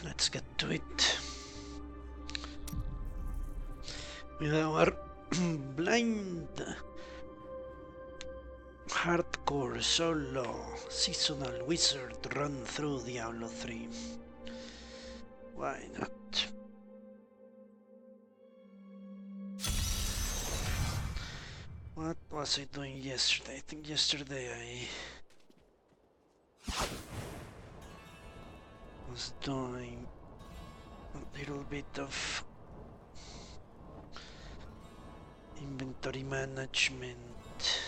Let's get to it. With our blind hardcore solo seasonal wizard run through Diablo 3. Why not? What was I doing yesterday? I think yesterday I was doing a little bit of inventory management,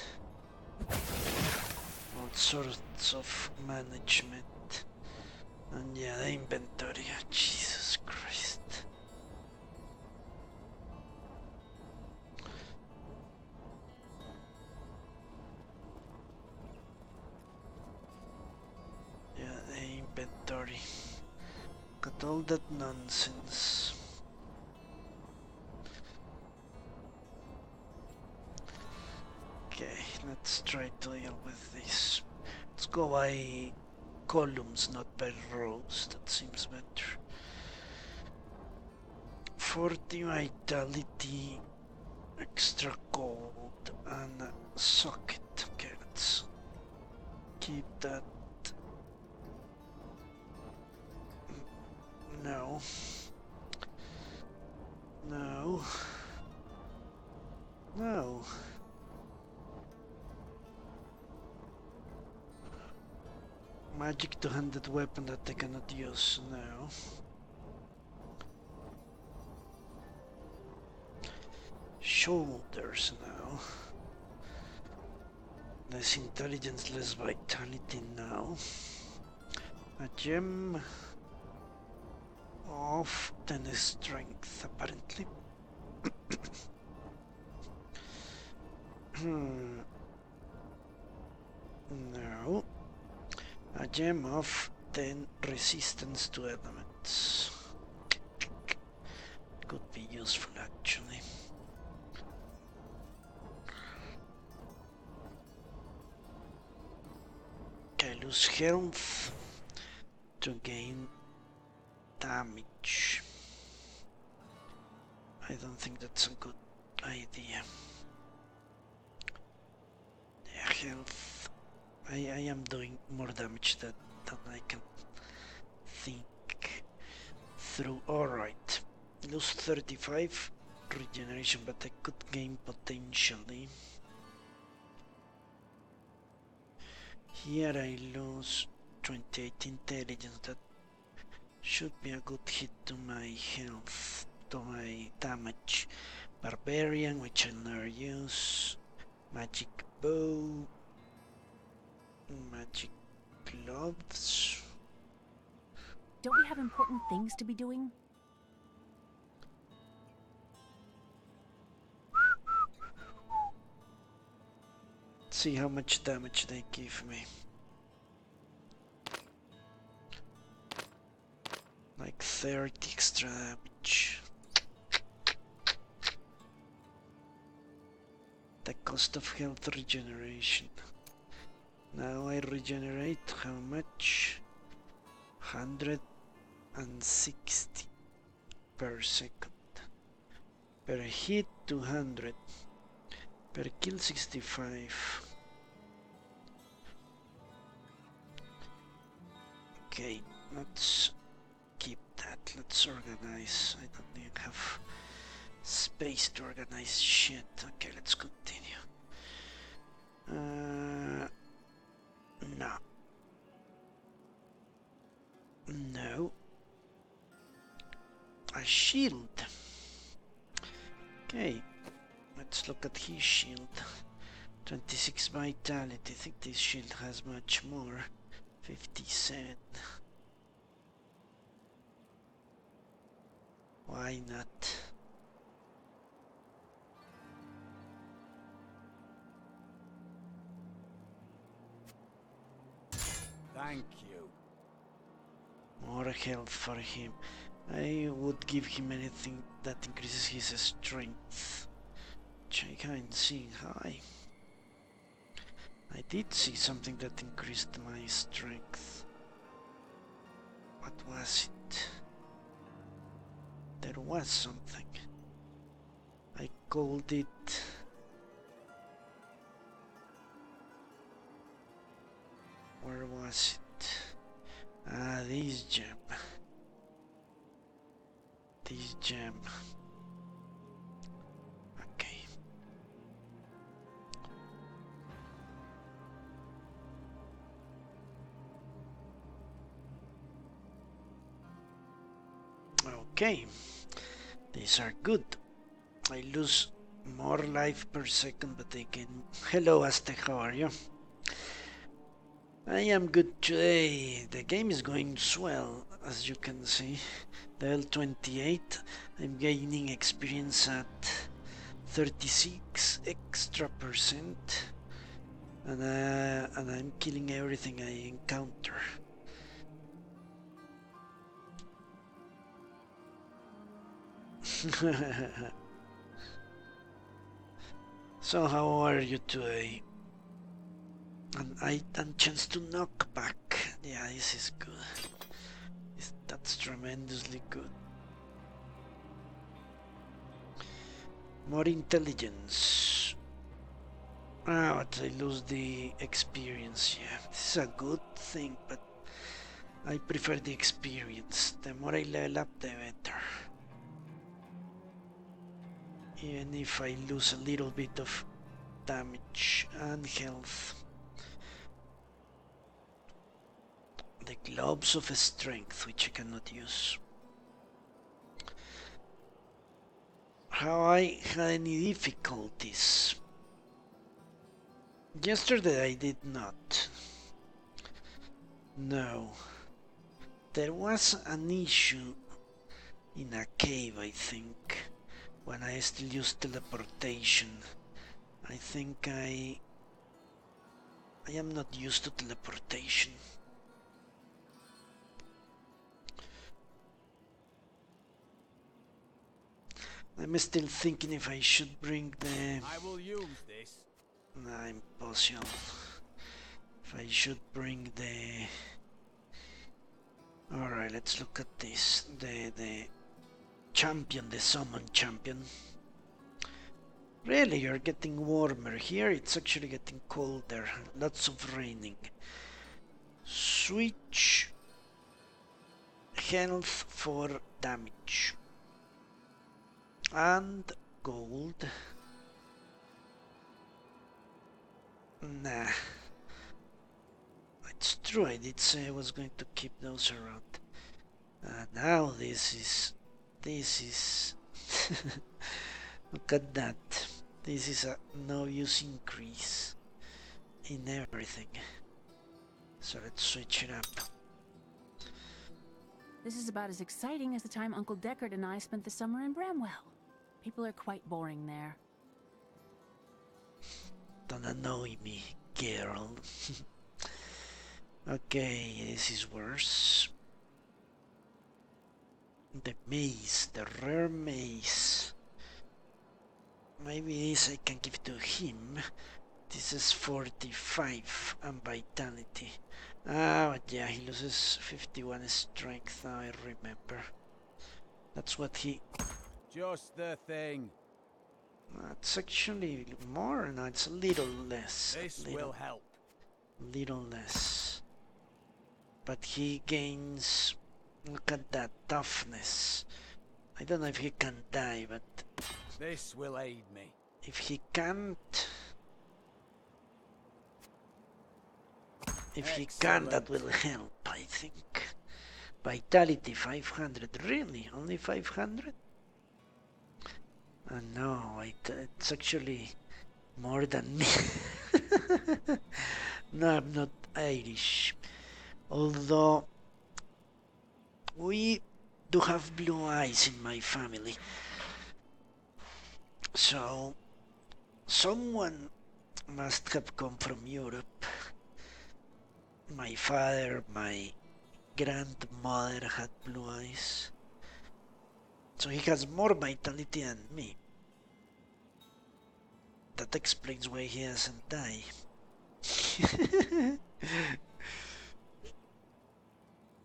all sorts of management, and yeah, the inventory, Jesus Christ. Yeah, the inventory, got all that nonsense. Okay, let's try to deal with this. Let's go by columns, not by rows. That seems better. 40 vitality, extra gold, and a socket. Okay, let's keep that. No. No. No. Magic two-handed weapon that I cannot use now. Shoulders now. Less intelligence, less vitality now. A gem of 10 strength, apparently. No. A gem of 10 resistance to elements. Could be useful, actually. Okay, lose health to gain damage. I don't think that's a good idea. Yeah, health. I am doing more damage than I can think through. Alright. Lose 35 regeneration, but I could gain potentially. Here I lose 28 intelligence. That should be a good hit to my health, to my damage. Barbarian, which I'll never use. Magic bow. Magic gloves. Don't we have important things to be doing? Let's see how much damage they give me. Like 30 extra damage. The cost of health regeneration. Now I regenerate how much? 160 per second. Per hit 200. Per kill 65. Okay, let's keep that. Let's organize. I don't even have space to organize shit. Okay, let's continue. No. No. A shield. Okay. Let's look at his shield. 26 vitality. I think this shield has much more. 57. Why not? Thank you. More health for him. I would give him anything that increases his strength. Which I can't see. Hi. I did see something that increased my strength. What was it? there was something. I called it... Where was it? Ah, this gem. This gem. Okay. Okay. These are good. I lose more life per second, but I can... Hello, Aztec, how are you? I am good today. The game is going swell, as you can see. Level 28. I'm gaining experience at 36 extra percent. And I'm killing everything I encounter. So how are you today? And I had chance to knock back. Yeah, this is good. That's tremendously good. More intelligence. Ah, but I lose the experience. Yeah, this is a good thing, but I prefer the experience. The more I level up, the better. Even if I lose a little bit of damage and health. The gloves of strength, which I cannot use. Have I had any difficulties? Yesterday I did not. No. There was an issue in a cave, I think, when I still used teleportation. I think I am not used to teleportation. I'm still thinking if I should bring the... I will use this. Nah, impossible. If I should bring the... Alright, let's look at this. The champion, the summon champion. Really, you're getting warmer. Here it's actually getting colder. Lots of raining. Switch health for damage. And gold. Nah. It's true, I did say I was going to keep those around. Now this is look at that. This is a no use increase in everything. So let's switch it up. This is about as exciting as the time Uncle Deckard and I spent the summer in Bramwell. People are quite boring there. Don't annoy me, girl. Okay, this is worse. The mace, the rare mace. Maybe this I can give to him. This is 45 and vitality. Ah, but yeah, he loses 51 strength now, I remember. That's what he... Just the thing. It's actually more, no, it's a little less. This will help. Little less. But he gains... Look at that toughness. I don't know if he can die, but... This will aid me. If he can't... If he can, that will help, I think. Vitality 500. Really? Only 500? No, it's actually more than me. No, I'm not Irish. Although we do have blue eyes in my family. So someone must have come from Europe. My father, my grandmother had blue eyes. So he has more vitality than me. That explains why he hasn't died.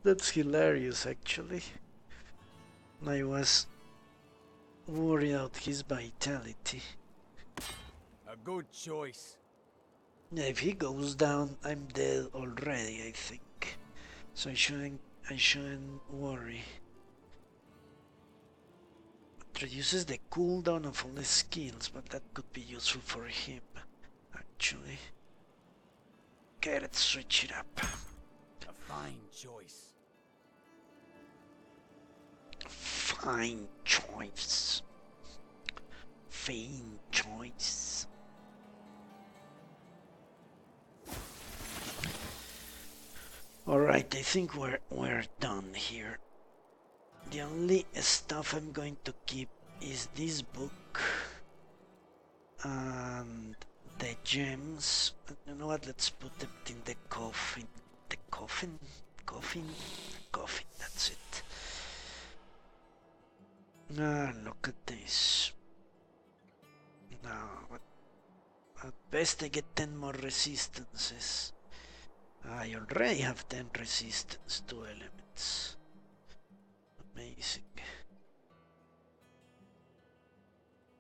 That's hilarious, actually. I was worry out his vitality. A good choice. Yeah, if he goes down, I'm dead already, I think. So I shouldn't worry. It reduces the cooldown of all the skills, but that could be useful for him, actually. Okay, let's switch it up. A fine choice. Fine choice. Fine choice. Alright, I think we're done here. The only stuff I'm going to keep is this book and the gems. You know what? Let's put them in the coffin. The coffin? Coffin? Coffin, that's it. Ah, look at this. Now, at best I get 10 more resistances. I already have 10 resistance to elements. Amazing.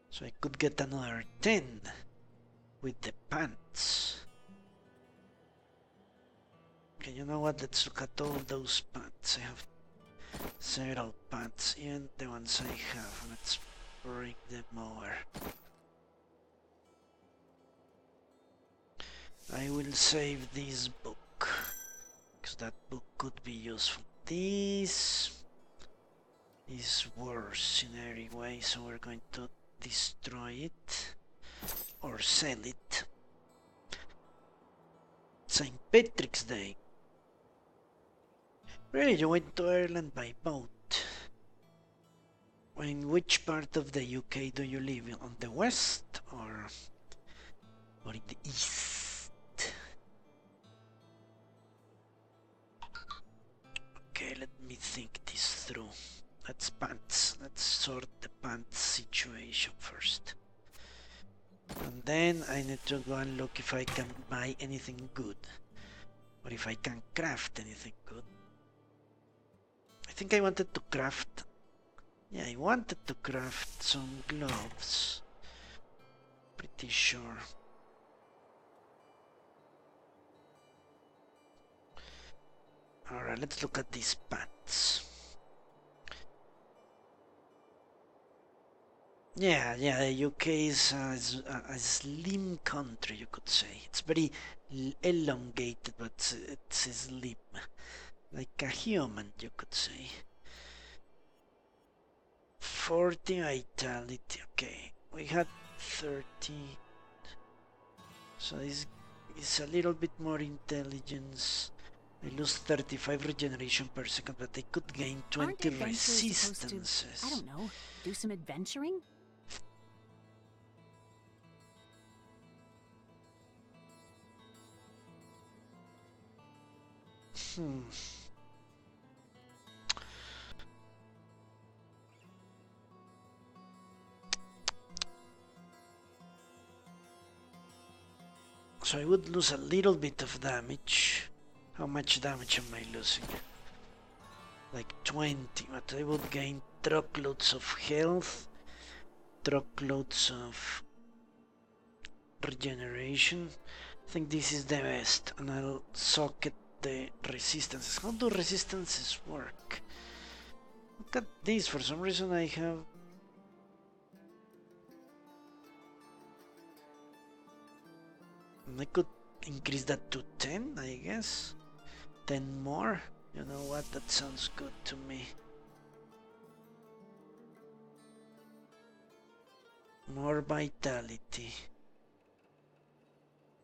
So I could get another 10 with the pants. Okay, you know what? Let's look at all those pants. I have several pants, even the ones I have. Let's bring them over. I will save this book, because that book could be useful. This is worse in every way, so we're going to destroy it or sell it. St. Patrick's Day. Really, you went to Ireland by boat. In which part of the UK do you live? On the west or in the east? Okay, let me think this through. That's pants. Let's sort the pants situation first. And then I need to go and look if I can buy anything good. Or if I can craft anything good. I think I wanted to craft... Yeah, I wanted to craft some gloves. Pretty sure. Alright, let's look at these pants. Yeah, the UK is a slim country, you could say. It's very elongated, but it's slim. Like a human, you could say. 40 vitality, okay. We had 30. So this is a little bit more intelligence. I lose 35 regeneration per second, but I could gain 20 resistances. I don't know, do some adventuring? So I would lose a little bit of damage. How much damage am I losing? Like 20, but I would gain truckloads of health, truckloads of regeneration. I think this is the best, and I'll socket the resistances. How do resistances work? Look at this, for some reason I have... I could increase that to 10, I guess. 10 more? You know what, that sounds good to me. More vitality.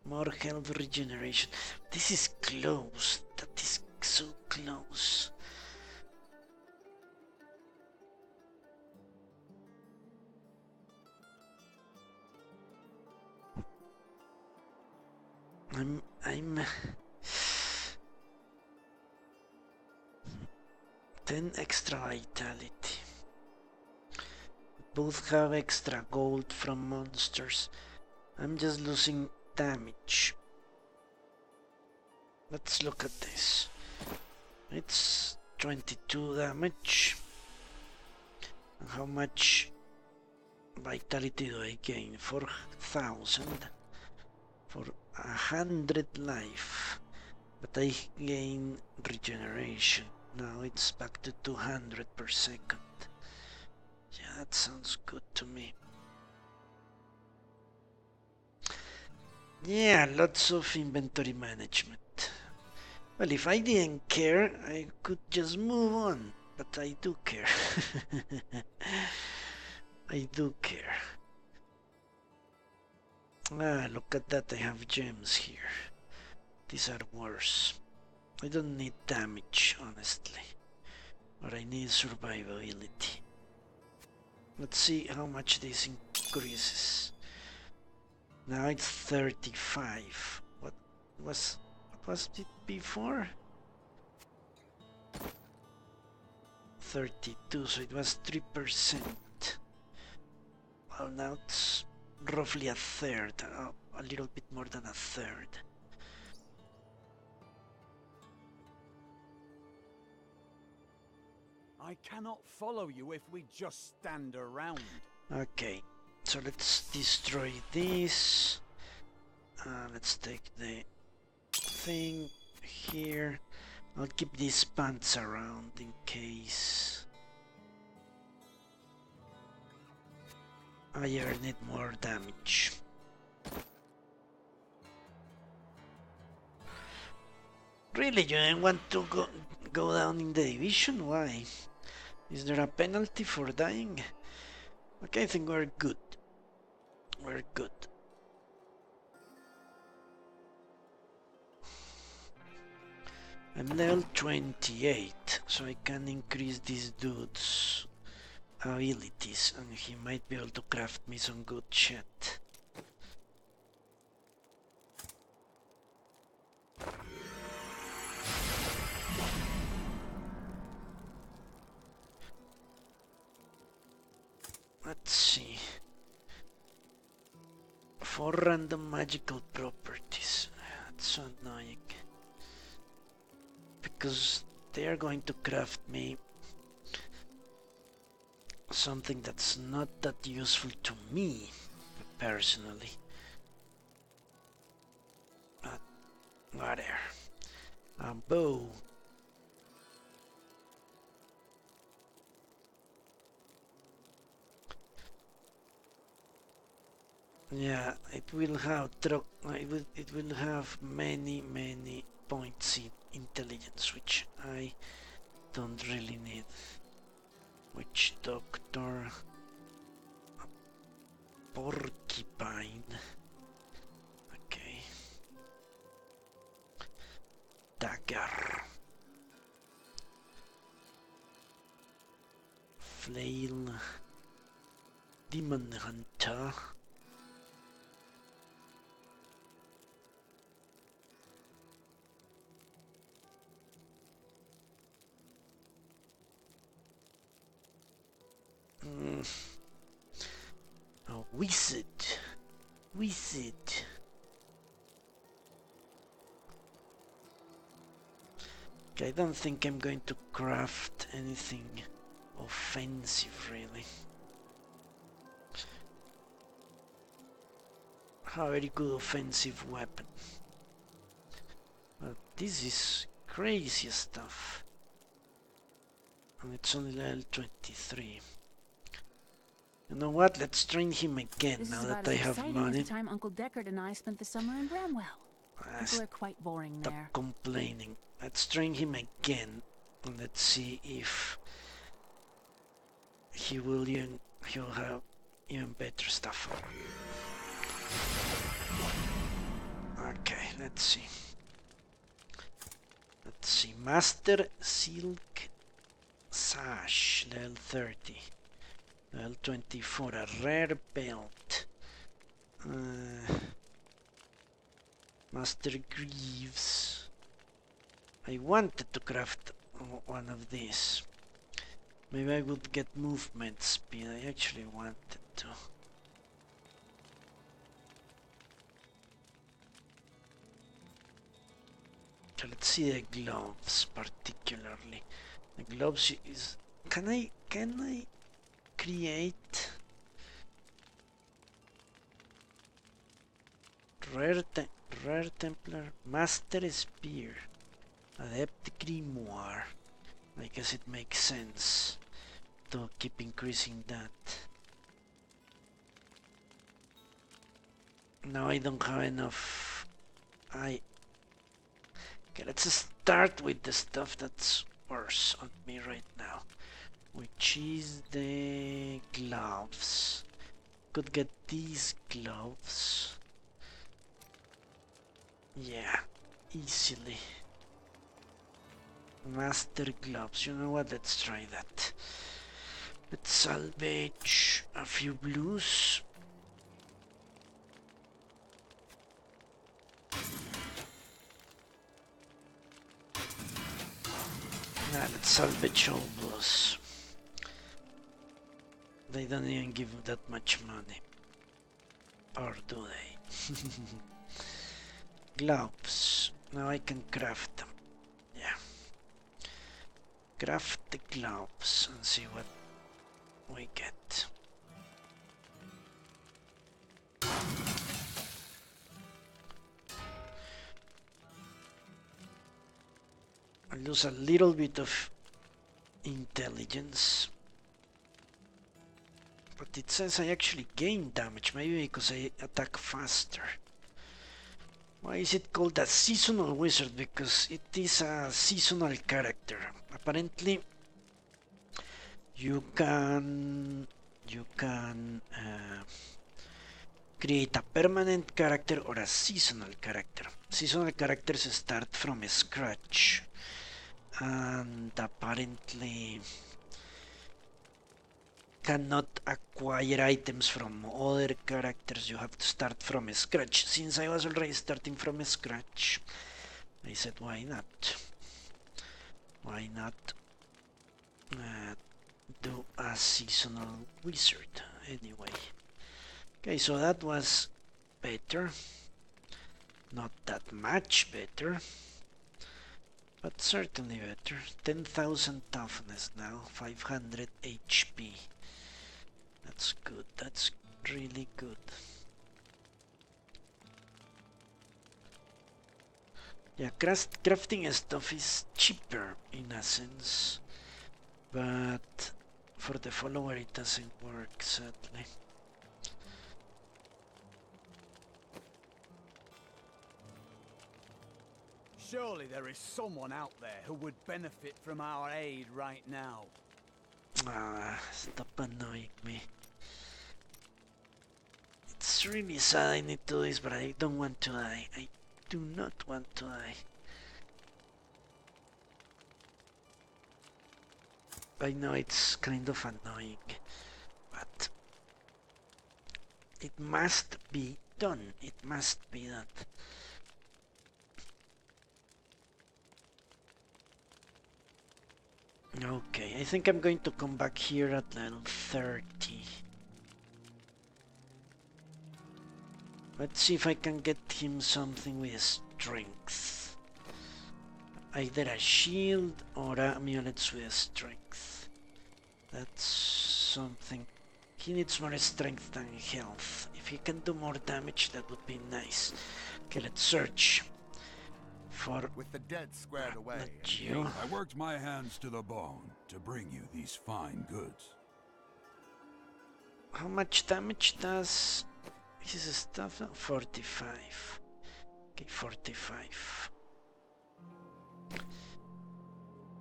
More health regeneration. This is close. That is so close. I'm 10 extra vitality. Both have extra gold from monsters. I'm just losing damage. Let's look at this. It's 22 damage. And how much vitality do I gain? 4,000 for 100 life. But I gain regeneration. Now it's back to 200 per second. Yeah, that sounds good to me. Yeah, lots of inventory management. Well, if I didn't care, I could just move on. But I do care. I do care. Ah, look at that, I have gems here. These are worse. I don't need damage, honestly. But I need survivability. Let's see how much this increases. Now it's 35. What was it before? 32, so it was 3%. Well, now it's roughly a third, a little bit more than a third. I cannot follow you if we just stand around. Okay, so let's destroy this. Let's take the thing here. I'll keep these pants around in case I need more damage. Really, you didn't want to go down in the division? Why? Is there a penalty for dying? Okay, I think we're good. We're good. I'm level 28, so I can increase this dude's abilities, and he might be able to craft me some good shit. Let's see. 4 random magical properties. That's so annoying. Because they are going to craft me something that's not that useful to me, personally. But whatever. A bow. Yeah, it will have it will have many points in intelligence, which I don't really need. Witch doctor, porcupine. Okay. Dagger. Flail. Demon hunter. Oh, wizard. Okay, I don't think I'm going to craft anything offensive, really. A very good offensive weapon. But this is crazy stuff. And it's only level 23. You know what? Let's train him again now that I have money. This is about as exciting as the time Uncle Deckard and I spent the summer in Bramwell. People are quite boring Stop there. complaining. Let's train him again. And let's see if he'll have even better stuff. Okay, let's see. Master Silk Sash, level 30. Level 24, a rare belt. Master Greaves. I wanted to craft one of these. Maybe I would get movement speed. I actually wanted to. So let's see the gloves particularly. The gloves is. Can I create Rare, rare Templar, Master Spear, Adept Grimoire. I guess it makes sense to keep increasing that. Now I don't have enough. Okay, let's start with the stuff that's worse on me right now, which is the gloves. Could get these gloves. Yeah, easily. Master gloves, you know what, let's try that. Let's salvage a few blues. Let's salvage all blues. They don't even give that much money. Or do they? Gloves. Now I can craft them. Yeah. Craft the gloves and see what we get. I lose a little bit of intelligence, but it says I actually gain damage, maybe because I attack faster. Why is it called a seasonal wizard? Because it is a seasonal character. Apparently you can create a permanent character or a seasonal character. Seasonal characters start from scratch, and apparently cannot acquire items from other characters. You have to start from scratch. Since I was already starting from scratch, I said why not? Why not do a seasonal wizard anyway? Okay, so that was better. Not that much better, but certainly better. 10,000 toughness now, 500 HP. That's good, that's really good. Yeah, crafting stuff is cheaper in a sense, but for the follower it doesn't work, sadly. Surely there is someone out there who would benefit from our aid right now. Stop annoying me. It's really sad I need to do this, but I don't want to die. I do not want to die. I know it's kind of annoying, but it must be done. It must be done. Okay, I think I'm going to come back here at level 30. Let's see if I can get him something with strength. Either a shield or amulets with strength. That's something. He needs more strength than health. If he can do more damage, that would be nice. Okay, let's search for... With the dead squared away. You. I worked my hands to the bone to bring you these fine goods. How much damage does his stuff? 45. Okay, 45.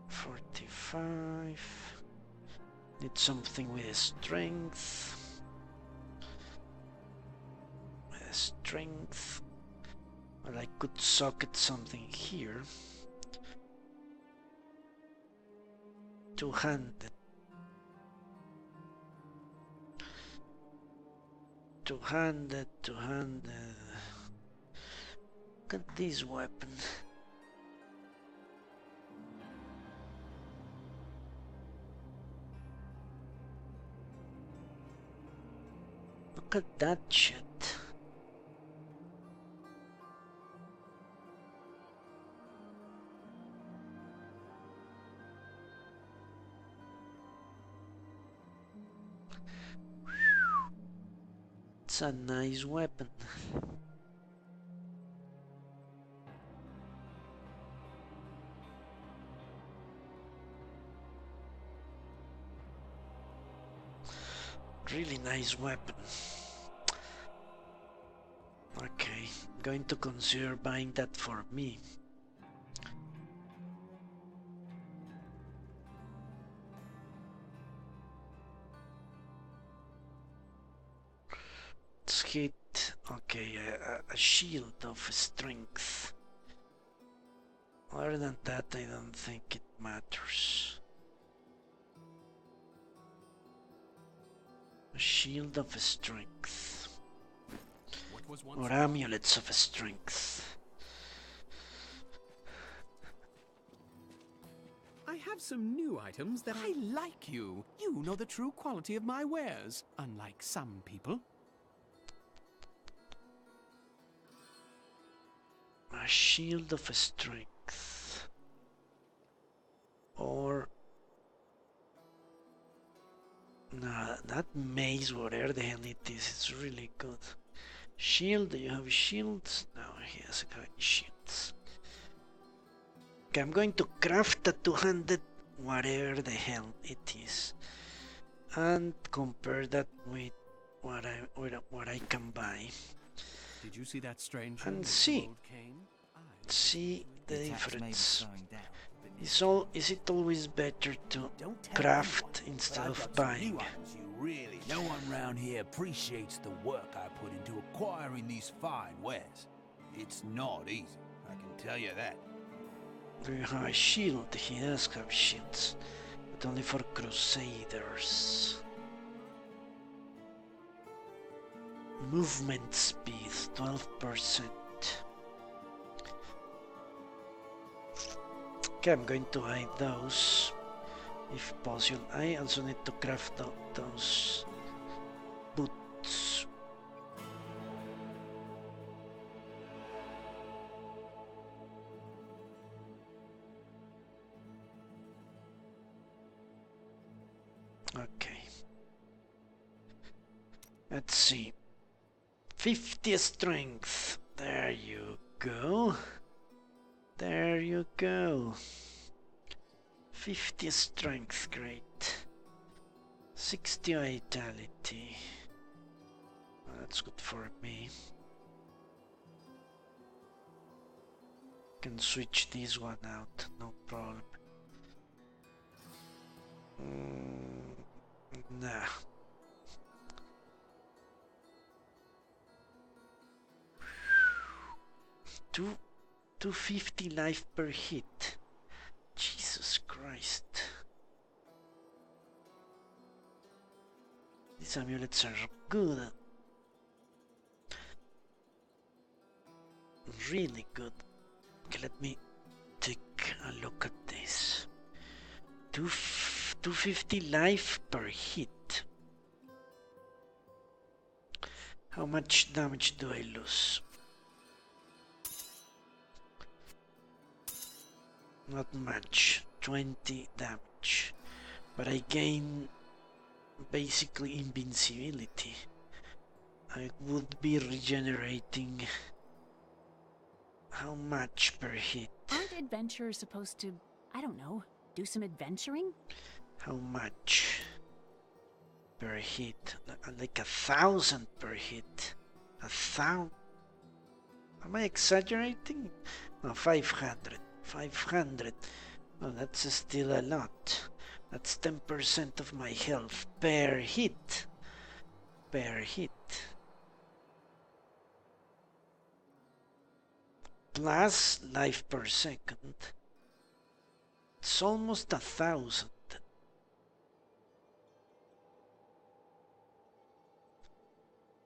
45. Need something with strength. With strength. Well, I could socket something here. Two-handed. Two-handed. Look at this weapon. Look at that shit. It's a nice weapon. Really nice weapon. Okay, I'm going to consider buying that for me. Let's hit, okay, a shield of strength. Other than that, I don't think it matters. A shield of strength. Or amulets of strength. I have some new items that I like you. You know the true quality of my wares, unlike some people. A shield of strength. Or... nah, that maze, whatever the hell it is, it's really good. Shield, do you have shields? No, he hasn't got any shields. Okay, I'm going to craft a two-handed whatever the hell it is. And compare that with what I can buy. Did you see that stranger? And see the difference. Is it always better to craft instead of buying? Really, no one round here appreciates the work I put into acquiring these fine wares. It's not easy, I can tell you that. Do you have a shield? He does have shields, but only for crusaders. Movement speed 12%. Okay, I'm going to hide those if possible. I also need to craft those boots. Okay. Let's see. 50 strength. There you go. There you go. 50 strength, great. 60 vitality. Well, that's good for me. Can switch this one out, no problem. Nah. Two 250 life per hit. Jesus Christ. These amulets are good. Really good. Okay, let me take a look at this. 250 life per hit. How much damage do I lose? Not much, 20 damage, but I gain basically invincibility. I would be regenerating how much per hit? Aren't adventurers supposed to, I don't know, do some adventuring? How much per hit? Like 1,000 per hit. 1,000? Am I exaggerating? No, 500. 500. Well, that's still a lot. That's 10% of my health per hit. Per hit. Plus life per second. It's almost 1,000.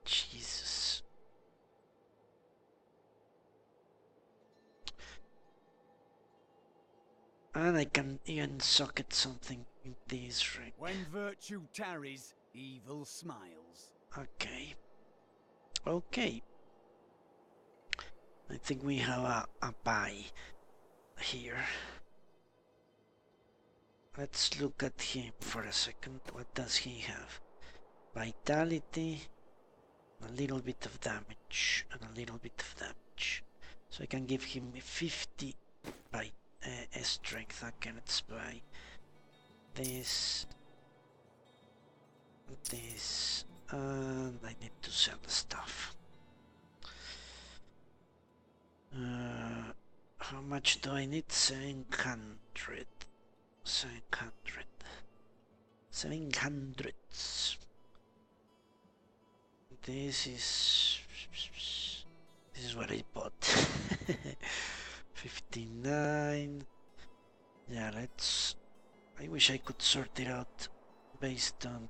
Jesus. And I can even socket something in this ring. When virtue tarries, evil smiles. Okay. Okay. I think we have a buy here. Let's look at him for a second. What does he have? Vitality, a little bit of damage, and a little bit of damage. So I can give him 50 by strength. Okay, let's buy this. this, and I need to sell stuff. How much do I need? 700. 700. 700. This is what I bought. 59. Yeah, let's. I wish I could sort it out based on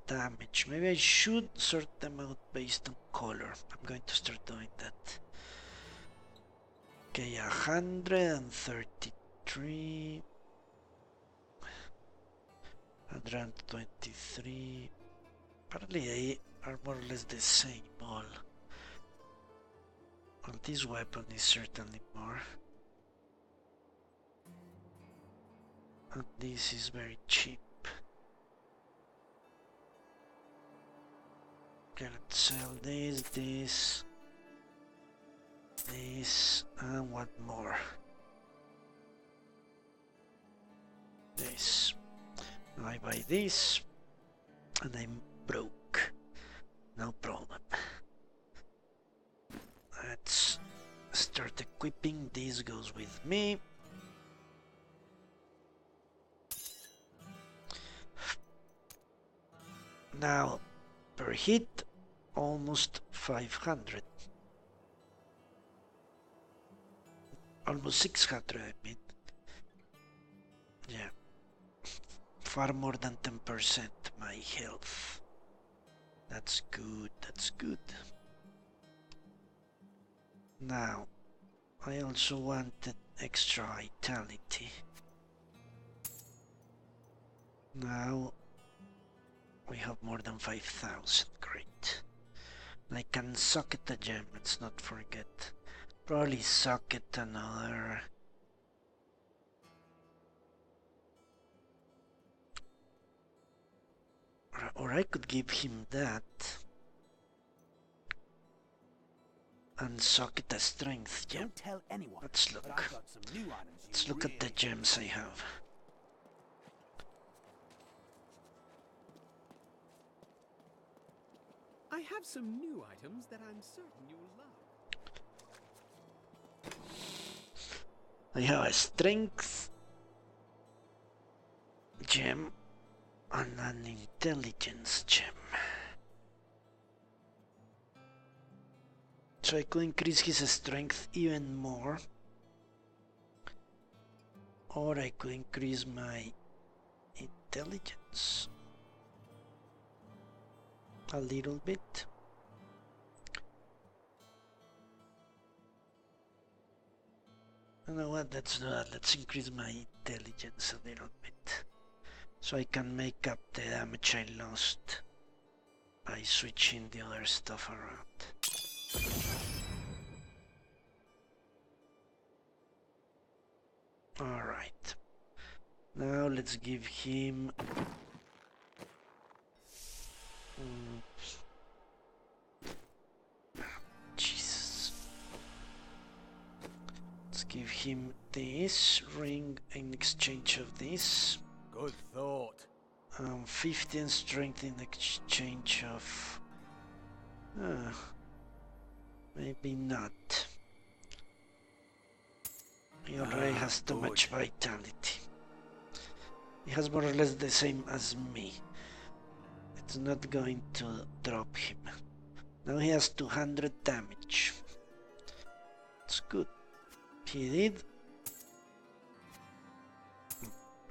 damage. Maybe I should sort them out based on color. I'm going to start doing that. Okay, 133. 123. Apparently they are more or less the same all. Well, this weapon is certainly more. And this is very cheap. Okay, let's sell this, and what more? This. Now I buy this, and I'm broke. No problem. Let's start equipping. This goes with me. Now, per hit, almost 500. Almost 600, I mean. Yeah. Far more than 10% my health. That's good, that's good. Now, I also wanted extra vitality. Now, we have more than 5,000, great. I can socket a gem, let's not forget. Probably socket another... Or I could give him that. And socket a strength gem. Don't tell anyone. Let's look. But I've got some new items Let's you look at the really gems I have. I have some new items that I'm certain you'll love. I have a strength gem and an intelligence gem. So I could increase his strength even more. Or I could increase my intelligence a little bit. You know what, let's do that. Let's increase my intelligence a little bit. So I can make up the damage I lost by switching the other stuff around. Alright. Now let's give him... Jesus. Let's give him this ring in exchange of this. Good thought. 15 strength in exchange of... maybe not. He already has too much vitality. He has more or less the same as me. It's not going to drop him. Now he has 200 damage. It's good. He did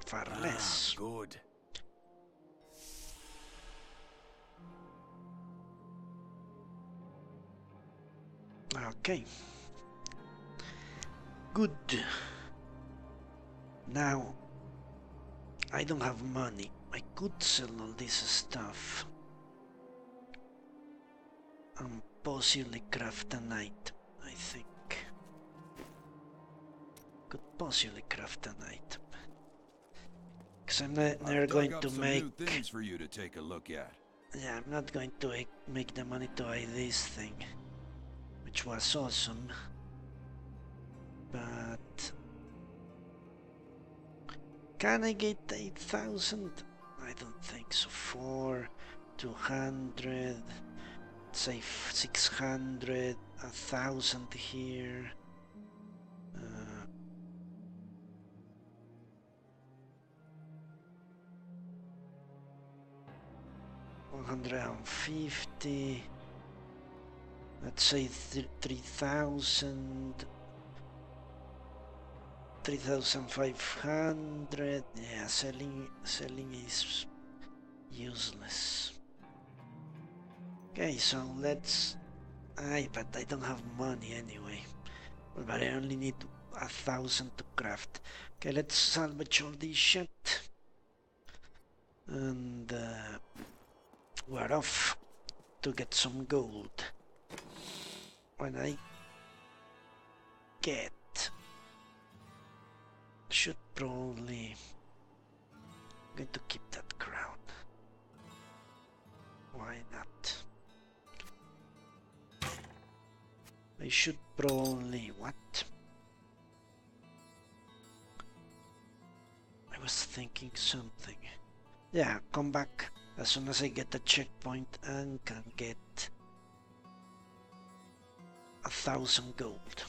far less. Good. Okay. Good. Now, I don't have money. I could sell all this stuff and possibly craft an item, I think. Could possibly craft an item. Because I'm never going to make... new things for you to take a look at. Yeah, I'm not going to make the money to buy this thing, which was awesome. But... Can I get 8,000? I I don't think so. 4, 200, say 600, 1,000 here. 150. Let's say 3,000. 3,500. Yeah, selling is useless. Okay, so let's. But I don't have money anyway. Well, but I only need 1,000 to craft. Okay, let's salvage all this shit. And we're off to get some gold. When I get. Should probably. I'm going to keep that crown. Why not? I should probably. What? I was thinking something. Yeah, come back as soon as I get a checkpoint and can get 1,000 gold.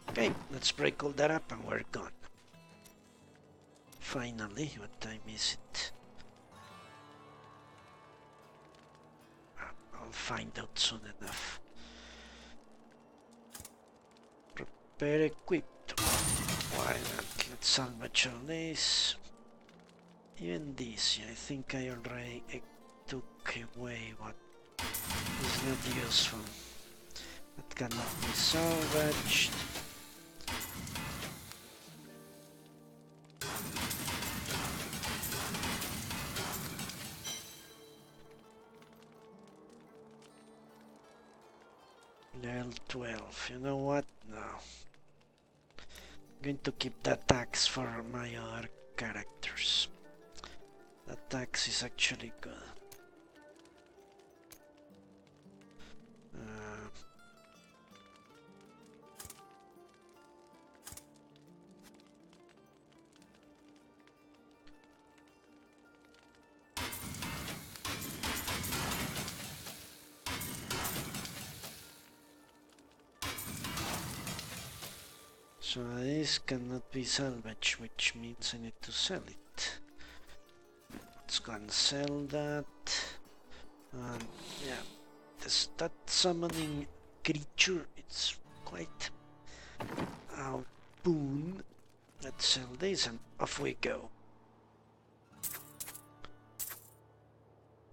Okay, let's break all that up and we're gone. Finally, what time is it? I'll find out soon enough. Prepare equipped. Why not? Let's salvage all this. Even this, I think I already took away what is not useful. That cannot be salvaged. Level 12. You know what? No. I'm going to keep that axe for my other characters. That axe is actually good. So this cannot be salvaged, which means I need to sell it. Let's go and sell that. And yeah, that summoning creature, it's quite a boon. Let's sell this and off we go.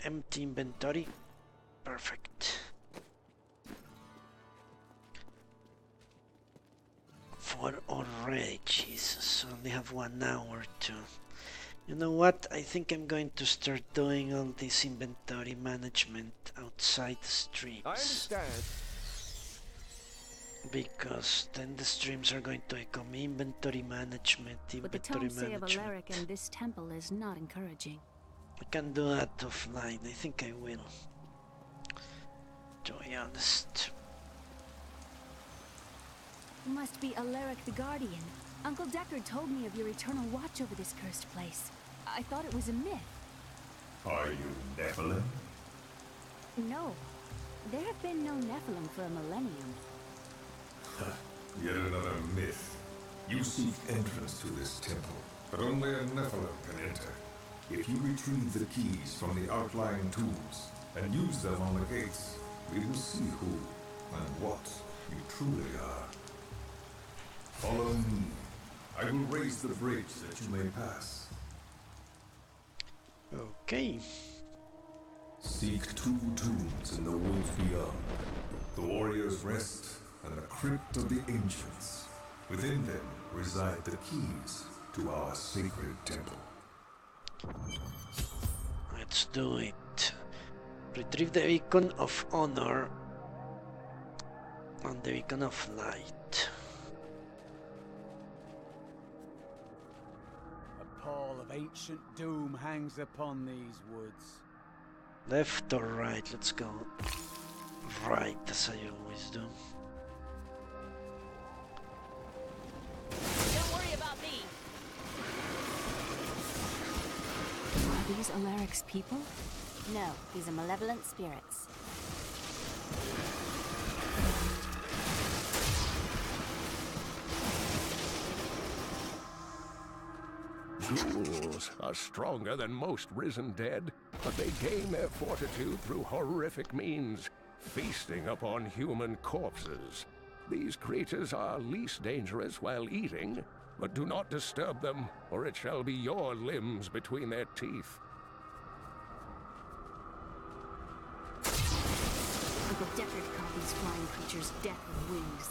Empty inventory. Perfect. Already, Jesus, only have 1 hour to. You know what? I think I'm going to start doing all this inventory management outside the streams. I understand. Because then the streams are going to echo me inventory manage But the tone say of Alaric in this temple is not encouraging. I can do that offline. I think I will. To be honest. Must be Alaric the Guardian. Uncle Deckard told me of your eternal watch over this cursed place. I thought it was a myth. Are you Nephilim? No. There have been no Nephilim for a millennium. Yet another myth. You seek entrance to this temple, but only a Nephilim can enter. If you retrieve the keys from the outlying tombs and use them on the gates, we will see who and what you truly are. Follow me. I will raise the bridge that you may pass. Okay. Seek 2 tombs in the woods beyond. The warrior's rest and the crypt of the ancients. Within them reside the keys to our sacred temple. Let's do it. Retrieve the beacon of honor and the beacon of light. A pall of ancient doom hangs upon these woods. Left or right? Let's go right, as I always do. Don't worry about me. these Alaric's people? No, these are malevolent spirits. Ghouls are stronger than most risen dead, but they gain their fortitude through horrific means, feasting upon human corpses. These creatures are least dangerous while eating, but do not disturb them, or it shall be your limbs between their teeth. Uncle Deckard called these flying creatures death with wings.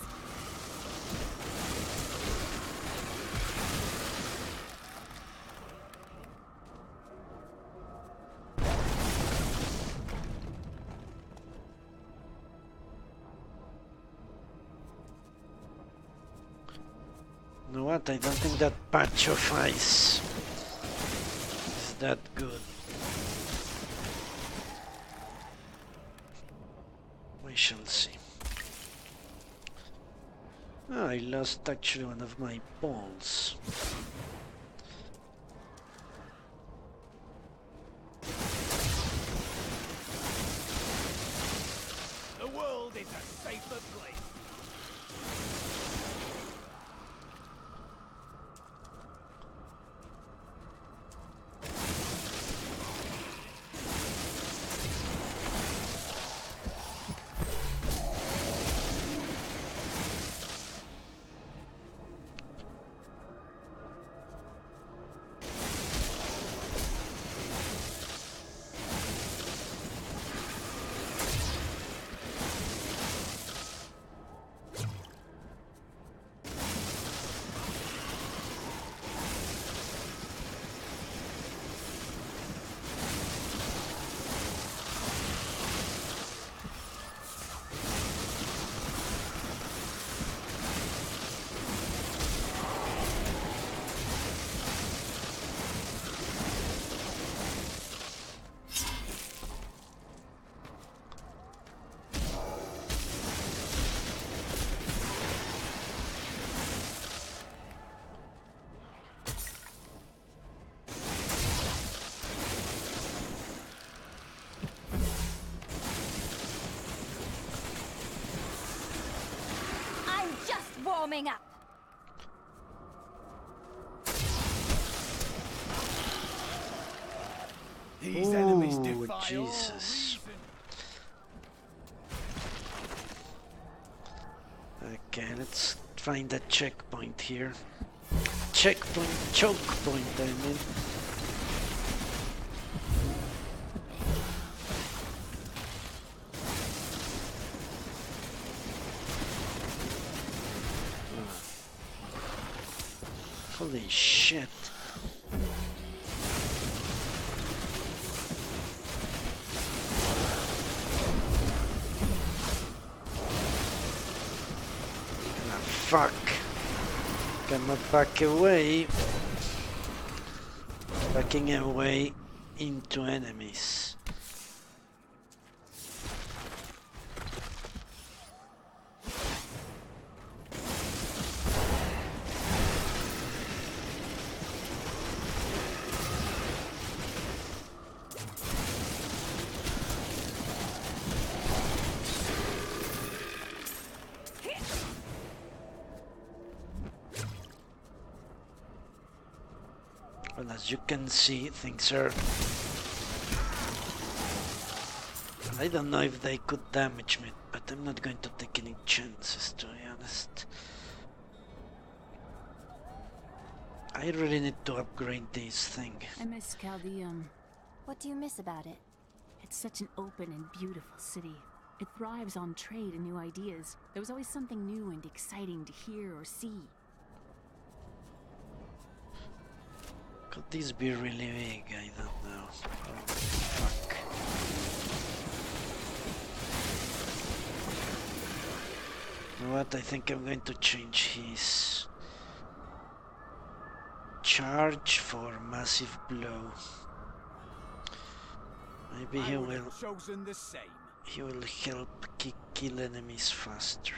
You know what? I don't think that patch of ice is that good. We shall see. Oh, I lost actually one of my balls. The world is a safer place. Warming up. These enemies Ooh, defy all Jesus. reason. Okay, let's find a checkpoint here. Checkpoint, choke point, I mean. Holy shit. Ah, fuck. Cannot back away. Backing away into enemies. Well, as you can see, things are... I don't know if they could damage me, but I'm not going to take any chances, to be honest. I really need to upgrade this thing. I miss Chaldeum. What do you miss about it? It's such an open and beautiful city. It thrives on trade and new ideas. There was always something new and exciting to hear or see. Could this be really big? I don't know. Oh, fuck. You know what? I think I'm going to change his charge for massive blow. Maybe I he would will. have chosen the same. He will help kill enemies faster.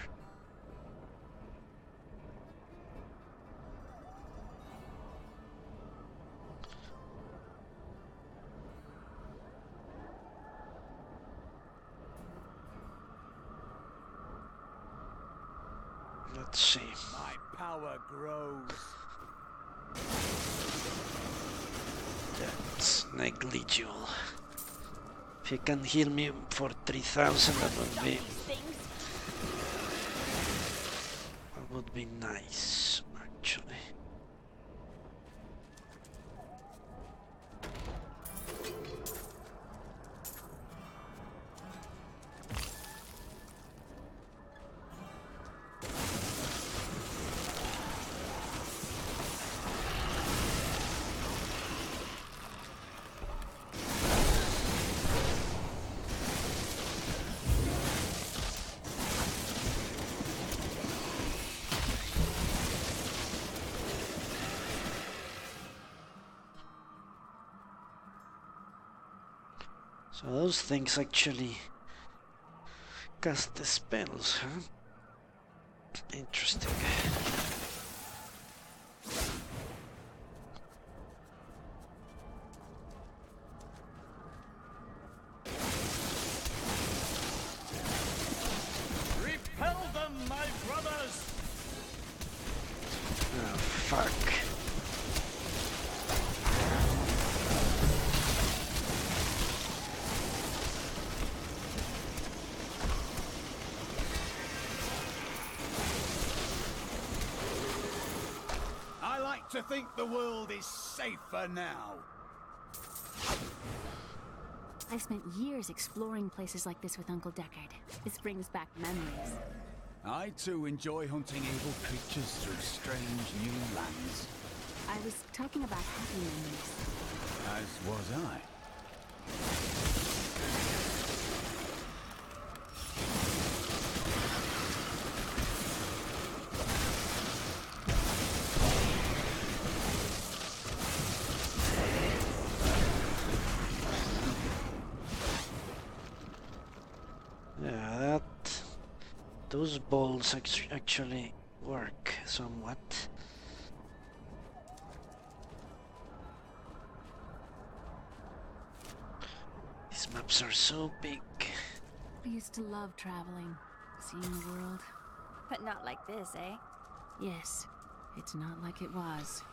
Let's see. My power grows. That's negligible. If you can heal me for 3,000, that would be nice, actually. So those things actually cast the spells, huh? Interesting. Repel them, my brothers! Oh, fuck. To think the world is safer now. I've spent years exploring places like this with Uncle Deckard. This brings back memories. I too enjoy hunting evil creatures through strange new lands. I was talking about happy memories. As was I. Those balls actually work somewhat. These maps are so big. I used to love traveling, seeing the world. But not like this, eh? Yes, it's not like it was.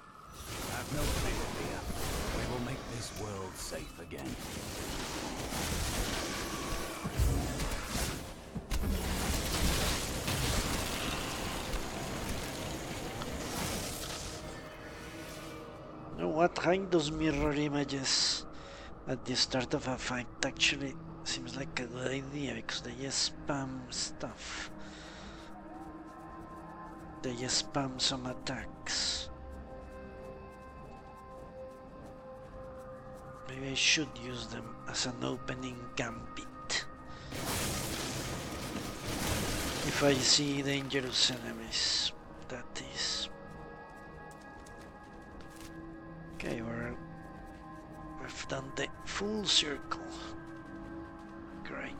Have no fear, dear. We will make this world safe again. You know what? Having those mirror images at the start of a fight actually seems like a good idea because they just spam stuff. They just spam some attacks. Maybe I should use them as an opening gambit. If I see dangerous enemies, that is. Okay, we've done the full circle. Great.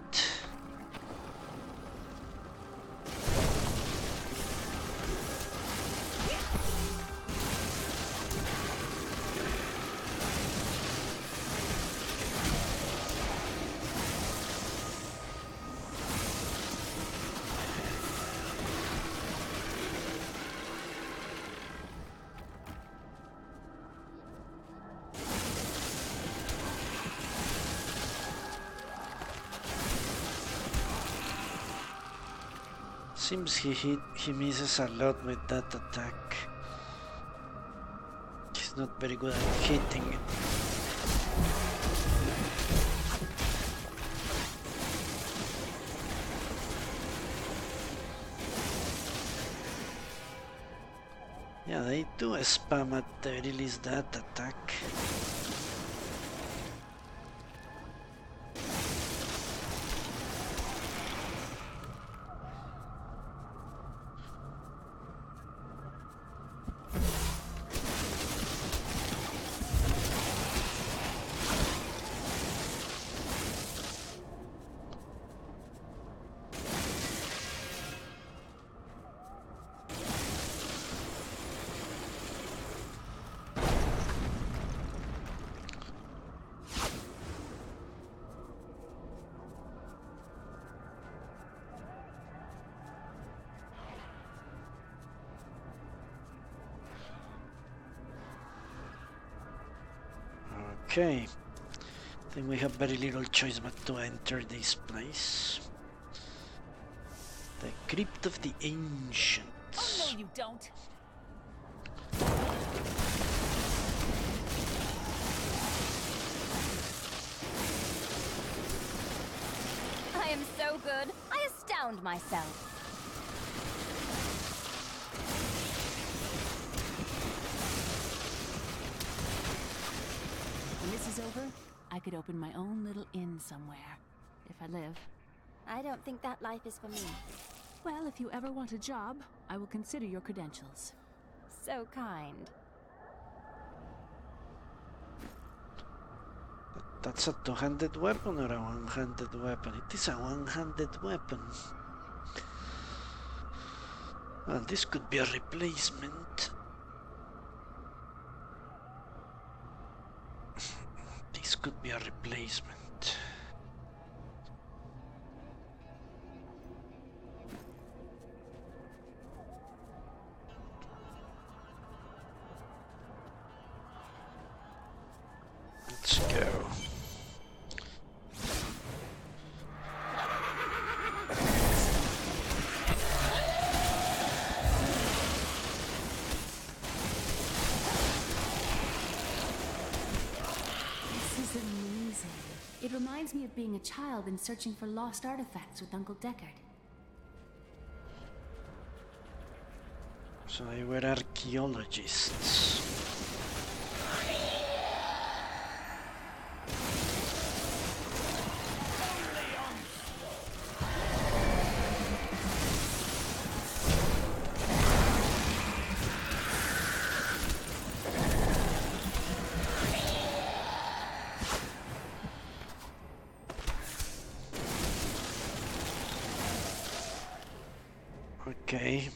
Seems he misses a lot with that attack. He's not very good at hitting it. Yeah, they do a spam at the release that attack. Okay. I think we have very little choice but to enter this place. The Crypt of the Ancients. Oh, no, you don't. I am so good. I astound myself. When this is over, I could open my own little inn somewhere. If I live. I don't think that life is for me. Well, if you ever want a job, I will consider your credentials. So kind. That's a two-handed weapon or a one-handed weapon? It is a one-handed weapon. Well, this could be a replacement. This could be a replacement. Let's go. This is amazing. It reminds me of being a child and searching for lost artifacts with Uncle Deckard. So they were archaeologists. Okay.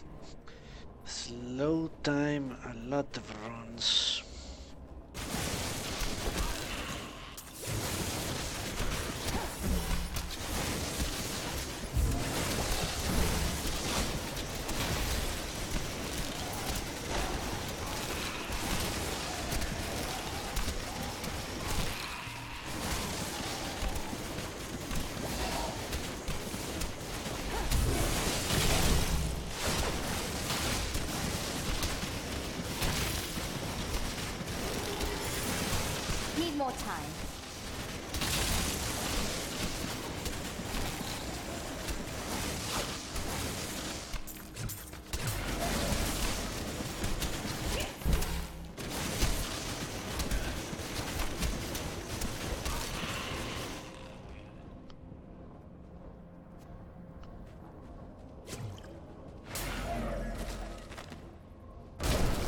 Slow time, a lot of runs. Need more time.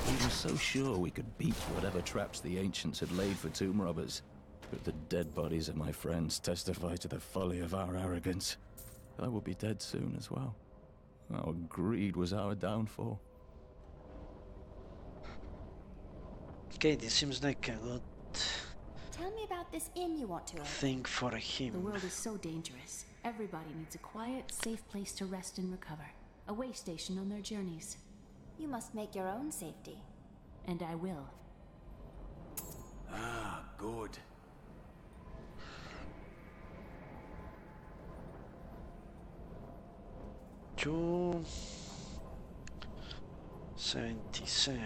We were so sure we could beat whatever traps the ancients had laid for tomb robbers. But the dead bodies of my friends testify to the folly of our arrogance. I will be dead soon as well. Our greed was our downfall. Okay, this seems like a good Tell me about this inn you want to open. thing for The him. world is so dangerous. Everybody needs a quiet, safe place to rest and recover. A way station on their journeys. You must make your own safety. And I will. Ah, good. Two 77.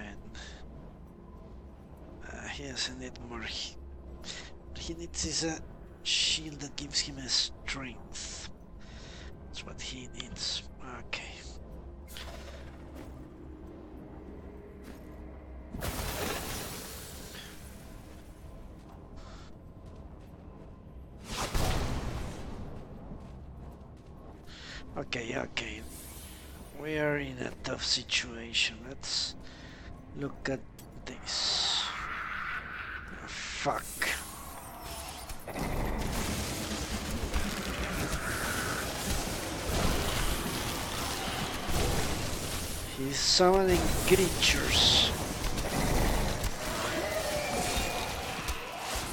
He doesn't need more. He needs is a shield that gives him a strength. That's what he needs. Okay. Okay. We are in a tough situation. Let's look at this. Fuck. He's summoning creatures.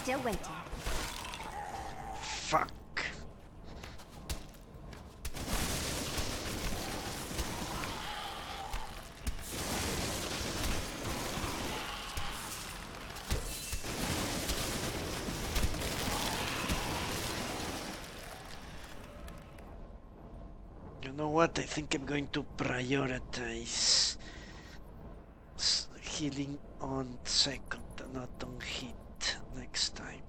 Still waiting. Fuck. know what? I think I'm going to prioritize healing on second, not on hit next time.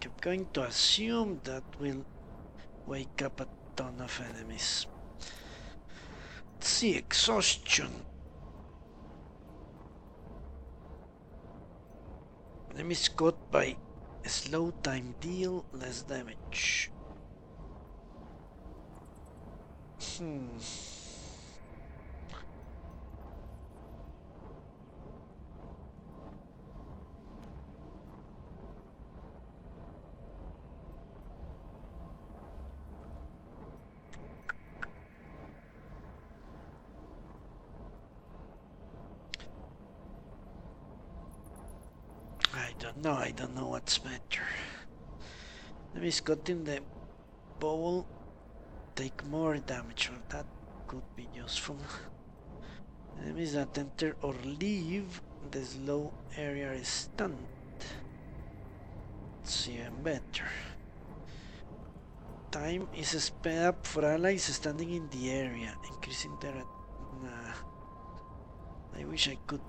I'm going to assume that will wake up a ton of enemies. Let's see, exhaustion. Enemies caught by a slow time deal less damage. I don't know what's better. Enemies caught in the bowl take more damage, or that could be useful. Enemies that enter or leave the slow area is stunned. It's even better. Time is sped up for allies standing in the area, increasing their... Nah. I wish I could...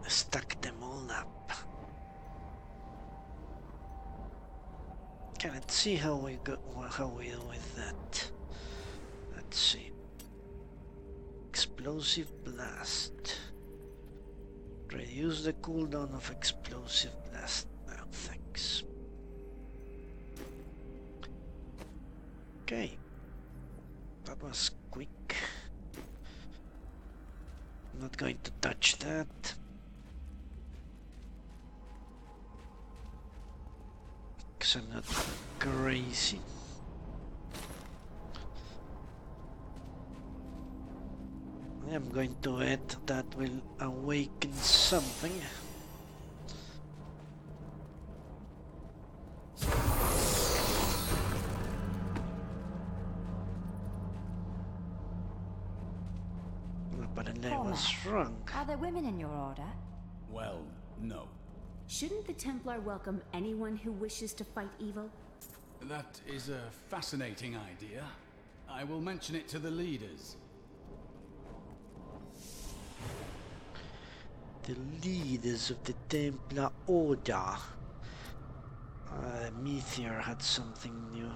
stack them all up. Okay, let's see how we do with that. Let's see. Explosive blast. Reduce the cooldown of explosive blast. No, thanks. Okay. That was quick. I'm not going to touch that. Because I'm not crazy. I'm going to add that will awaken something. Apparently I was wrong. Are there women in your order? Well, no. Shouldn't the Templar welcome anyone who wishes to fight evil? That is a fascinating idea. I will mention it to the leaders. The leaders of the Templar Order. Meteor had something new.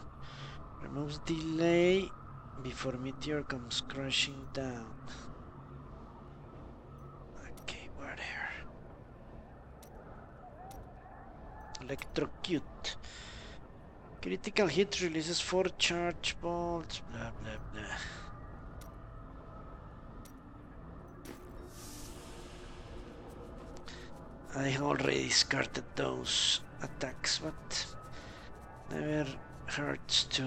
Removes delay before Meteor comes crashing down. Okay, we're there. Electrocute. Critical hit releases 4 charge bolts. Blah blah blah. I already discarded those attacks, but never hurts to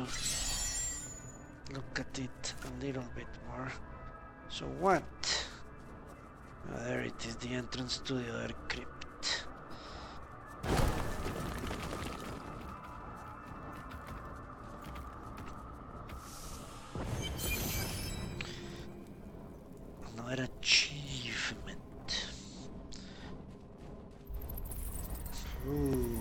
look at it a little bit more. So what? Oh, there it is, the entrance to the other crypt. Another achievement. Ooh.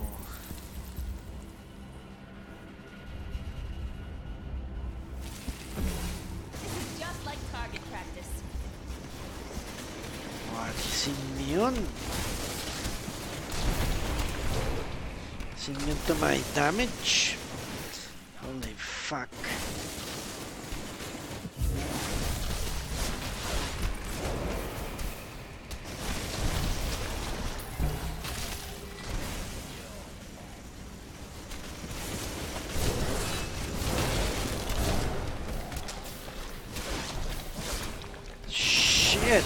This is just like target practice. What is immune? Is immune to my damage? Holy fuck. Shit.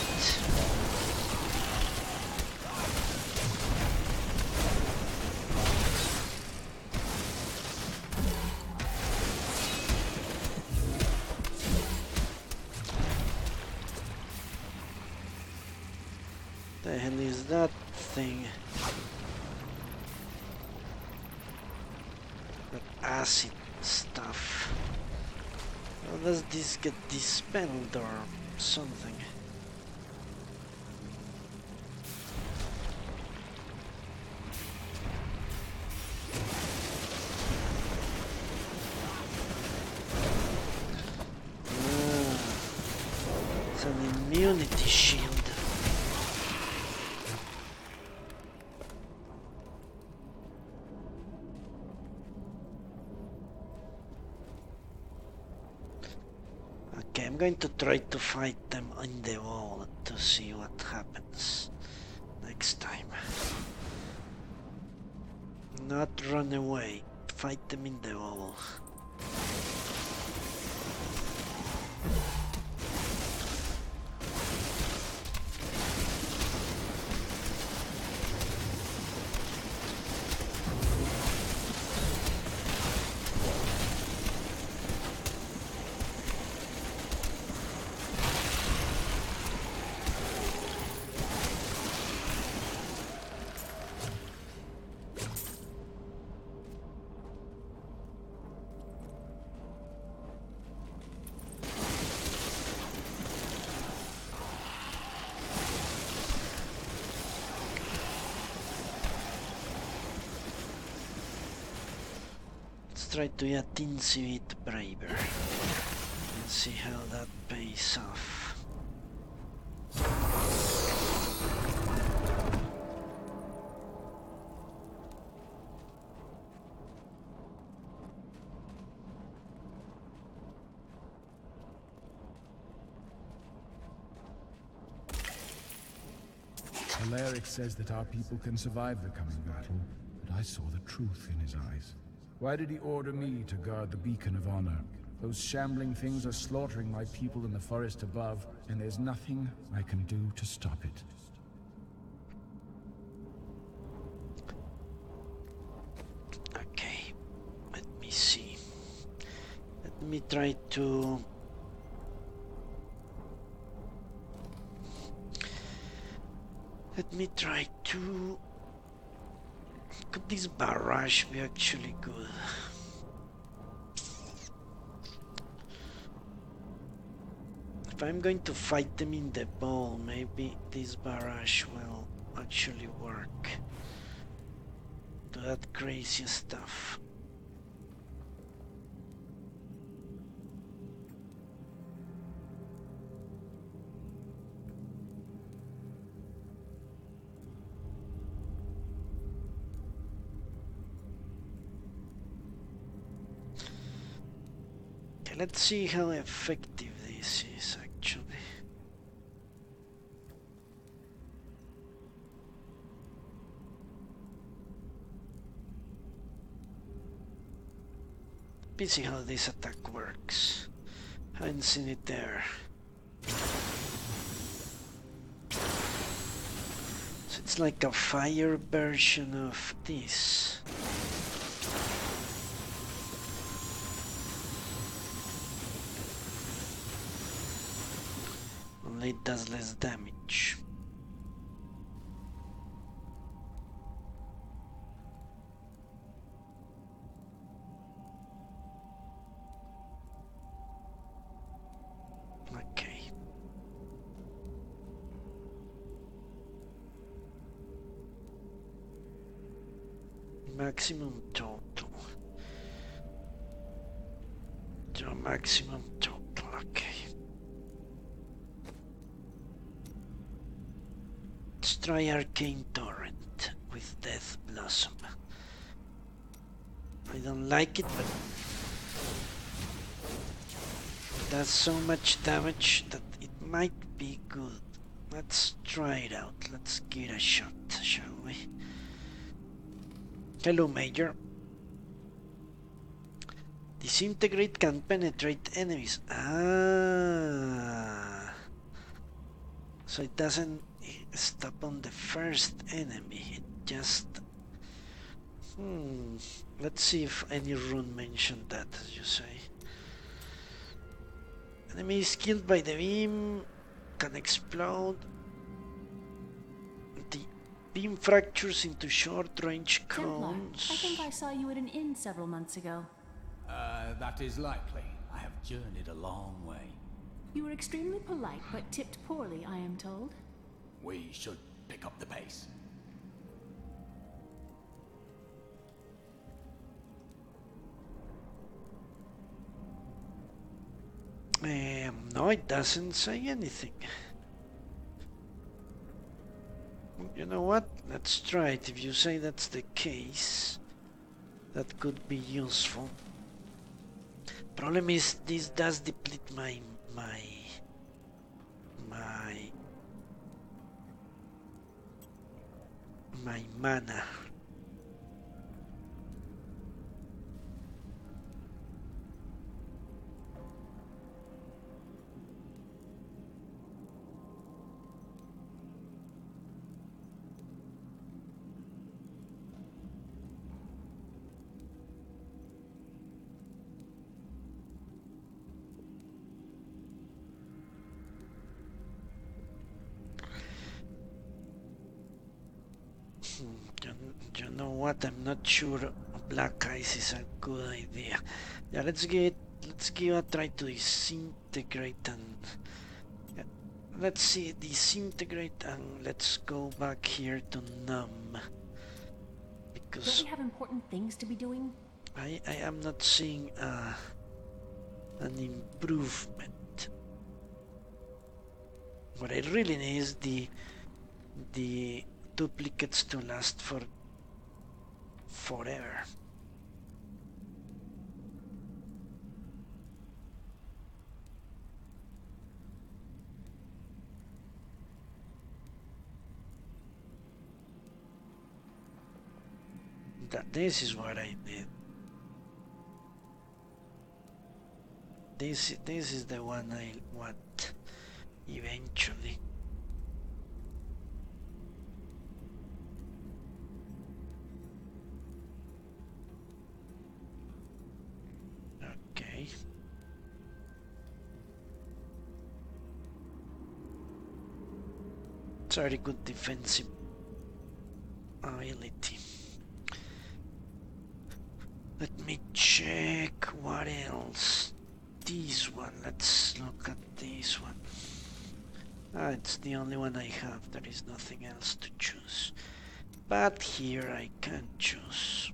The hell is that thing? That acid stuff. How does this get dispelled or something? It's an immunity shield. Okay, I'm going to try to fight them on the wall to see what happens next time. Not run away, fight them in the wall. Try to be a teensy bit braver and see how that pays off. Alaric says that our people can survive the coming battle, but I saw the truth in his eyes. Why did he order me to guard the beacon of honor? Those shambling things are slaughtering my people in the forest above, and there's nothing I can do to stop it. Okay, let me see. Let me try to... Could this barrage be actually good? If I'm going to fight them in the ball, maybe this barrage will actually work. Do that crazy stuff. Let's see how effective this is actually. Let me see how this attack works. I haven't seen it there. So it's like a fire version of this. It does less damage. Okay. Maximum total. To maximum total, okay. Let's try Arcane Torrent with Death Blossom. I don't like it, but it does so much damage that it might be good. Let's try it out. Let's give it a shot, shall we? Hello, Major. Disintegrate can penetrate enemies. Ah. So it doesn't stop on the first enemy. It just... Let's see if any rune mentioned that, as you say. Enemy is killed by the beam. Can explode. The beam fractures into short-range cones. Templar, I think I saw you at an inn several months ago. That is likely. I have journeyed a long way. You were extremely polite, but tipped poorly, I am told. We should pick up the pace. No, it doesn't say anything. You know what? Let's try it. If you say that's the case, that could be useful. Problem is, this does deplete my mana. You know what? I'm not sure black ice is a good idea. Yeah, let's give a try to disintegrate and let's see, disintegrate, and let's go back here to numb, because don't we have important things to be doing? I am not seeing an improvement. What I really need is the duplicates to last for forever. This is what I need. This is the one I want eventually. Okay. It's very good defensive ability. Let me check what else. This one, let's look at this one. It's the only one I have, there is nothing else to choose. But here I can choose.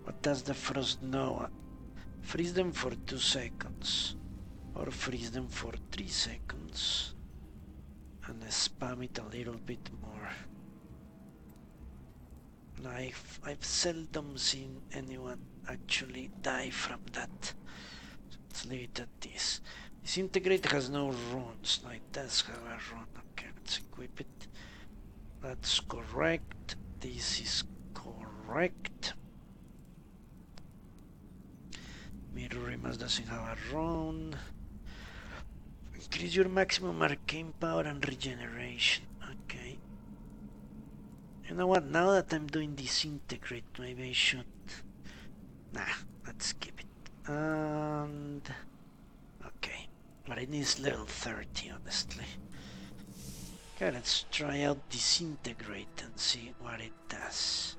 What does the frost know? Freeze them for 2 seconds. Or freeze them for 3 seconds. And spam it a little bit more. I've seldom seen anyone actually die from that. Let's leave it at this. Disintegrate has no runes. No, it does have a rune. Okay, let's equip it. That's correct. This is correct. Mirror Image doesn't have a rune. Increase your maximum arcane power and regeneration. Okay. You know what, now that I'm doing disintegrate, maybe I should... Nah, let's skip it. And... okay, but it needs level 30, honestly. Okay, let's try out disintegrate and see what it does.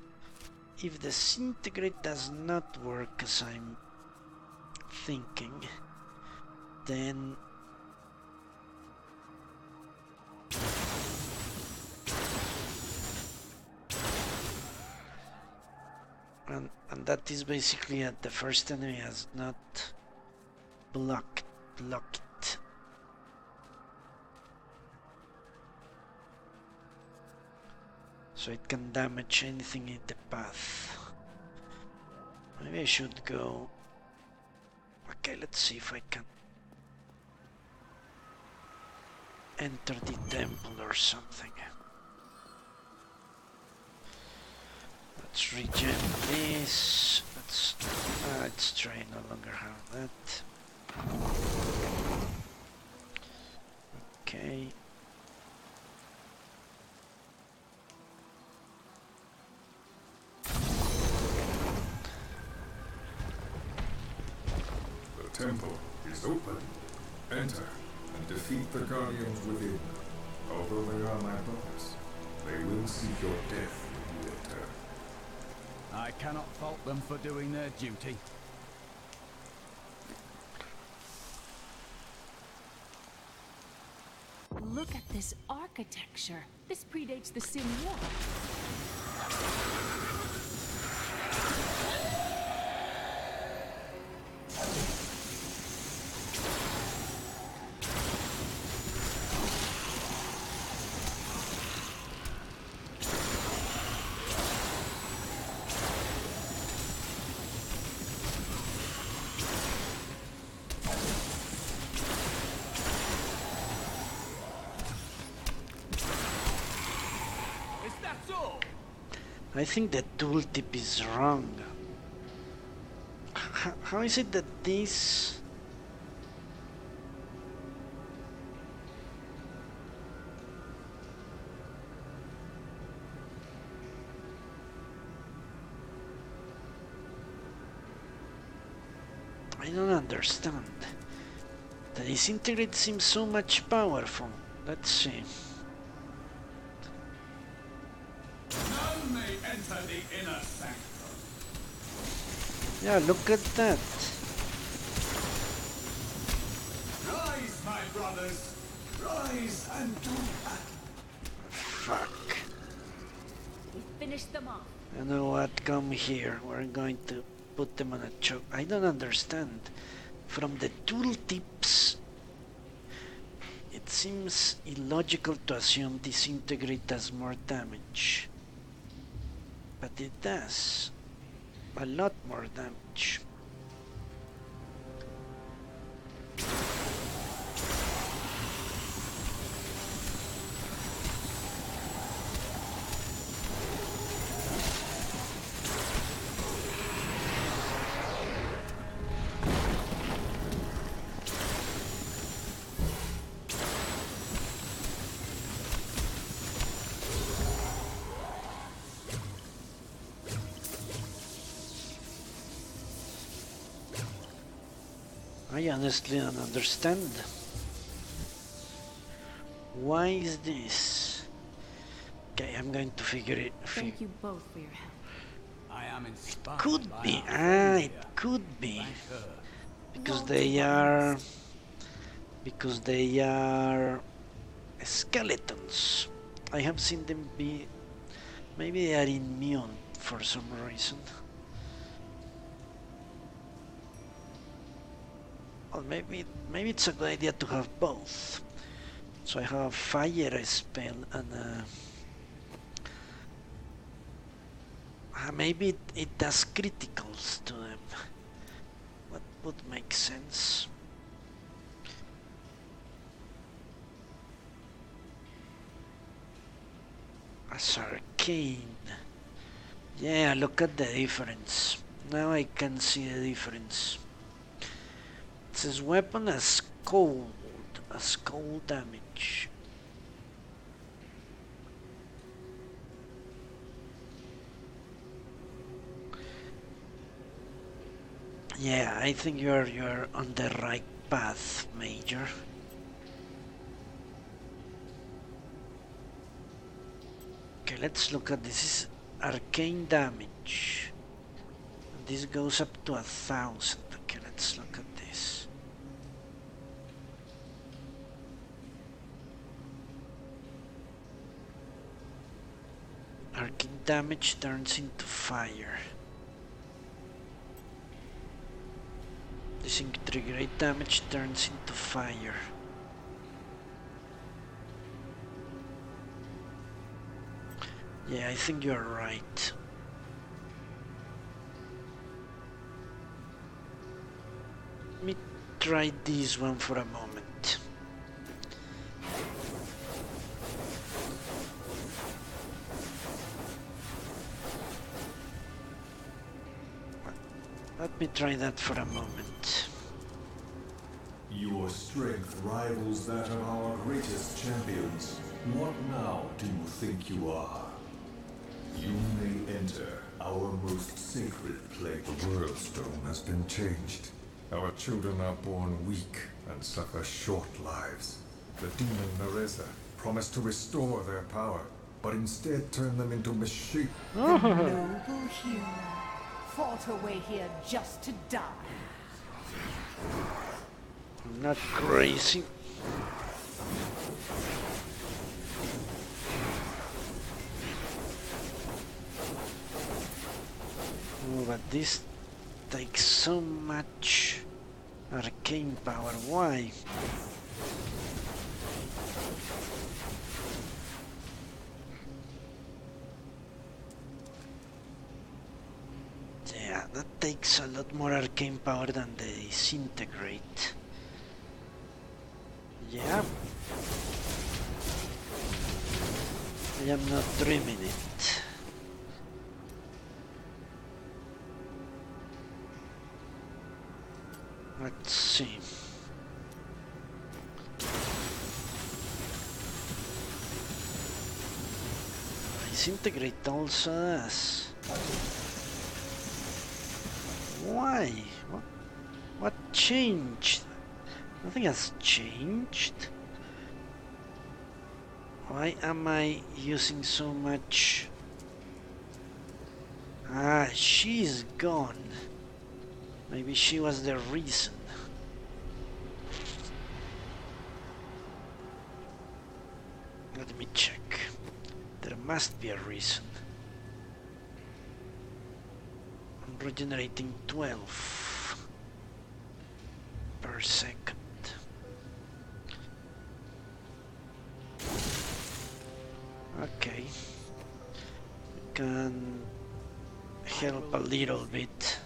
If disintegrate does not work as I'm thinking, then... And that is basically it. The first enemy has not blocked it. So it can damage anything in the path. Maybe I should go... okay, let's see if I can enter the temple or something. Let's regen this. Let's try no longer have that. Okay. The temple is open. Enter and defeat the guardians within. Although they are my brothers, they will seek your death when you enter. I cannot fault them for doing their duty. Look at this architecture. This predates the Sin War. I think the tooltip is wrong. How is it that this... I don't understand. The disintegrate seems so much powerful. Let's see. None may enter the inner sanctum. Yeah, look at that. Rise, my brothers. Rise and do battle. Fuck. We finished them off. You know what? Come here. We're going to put them on a choke. I don't understand. From the tooltips, it seems illogical to assume disintegrate does more damage. But it does. A lot more damage. I honestly don't understand. Why is this? Okay, I'm going to figure it. Thank you both for your help. I am inspired. Could by be. our It could be. Thank her. Because they are... Because they are... skeletons. I have seen them be... Maybe they are immune for some reason. Or maybe it's a good idea to have both. So I have a fire spell and maybe it does criticals to them. What would make sense? As arcane. Yeah, look at the difference. Now I can see the difference. It says weapon as cold damage. Yeah, I think you're on the right path, Major. Okay, let's look at this. Is arcane damage. This goes up to 1,000. Okay, let's look at this. Arcane damage turns into fire. Disintegrate damage turns into fire. Yeah, I think you're right. Let me try this one for a moment. Let me try that for a moment. Your strength rivals that of our greatest champions. What now do you think you are? You may enter our most sacred place. The world stone has been changed. Our children are born weak and suffer short lives. The demon Nereza promised to restore their power, but instead turn them into misshapen. Noble hero fought away here just to die. I'm not crazy. Oh, but this takes so much arcane power. Why? Yeah, that takes a lot more arcane power than the disintegrate. Yeah. I am not dreaming it. Let's see. Disintegrate also does. Why? What changed? Nothing has changed. Why am I using so much? Ah, she's gone. Maybe she was the reason. Let me check. There must be a reason. I'm regenerating 12 per second. Okay. We can help a little bit.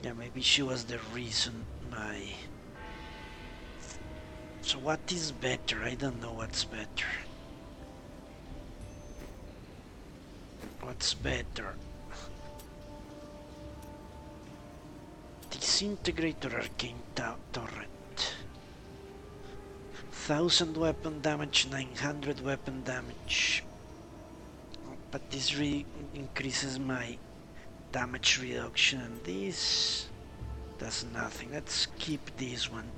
Yeah, maybe she was the reason my... So what is better? I don't know what's better. What's better? Disintegrate or arcane torrent? 1000 weapon damage, 900 weapon damage. But this really increases my damage reduction, and this does nothing. Let's keep this one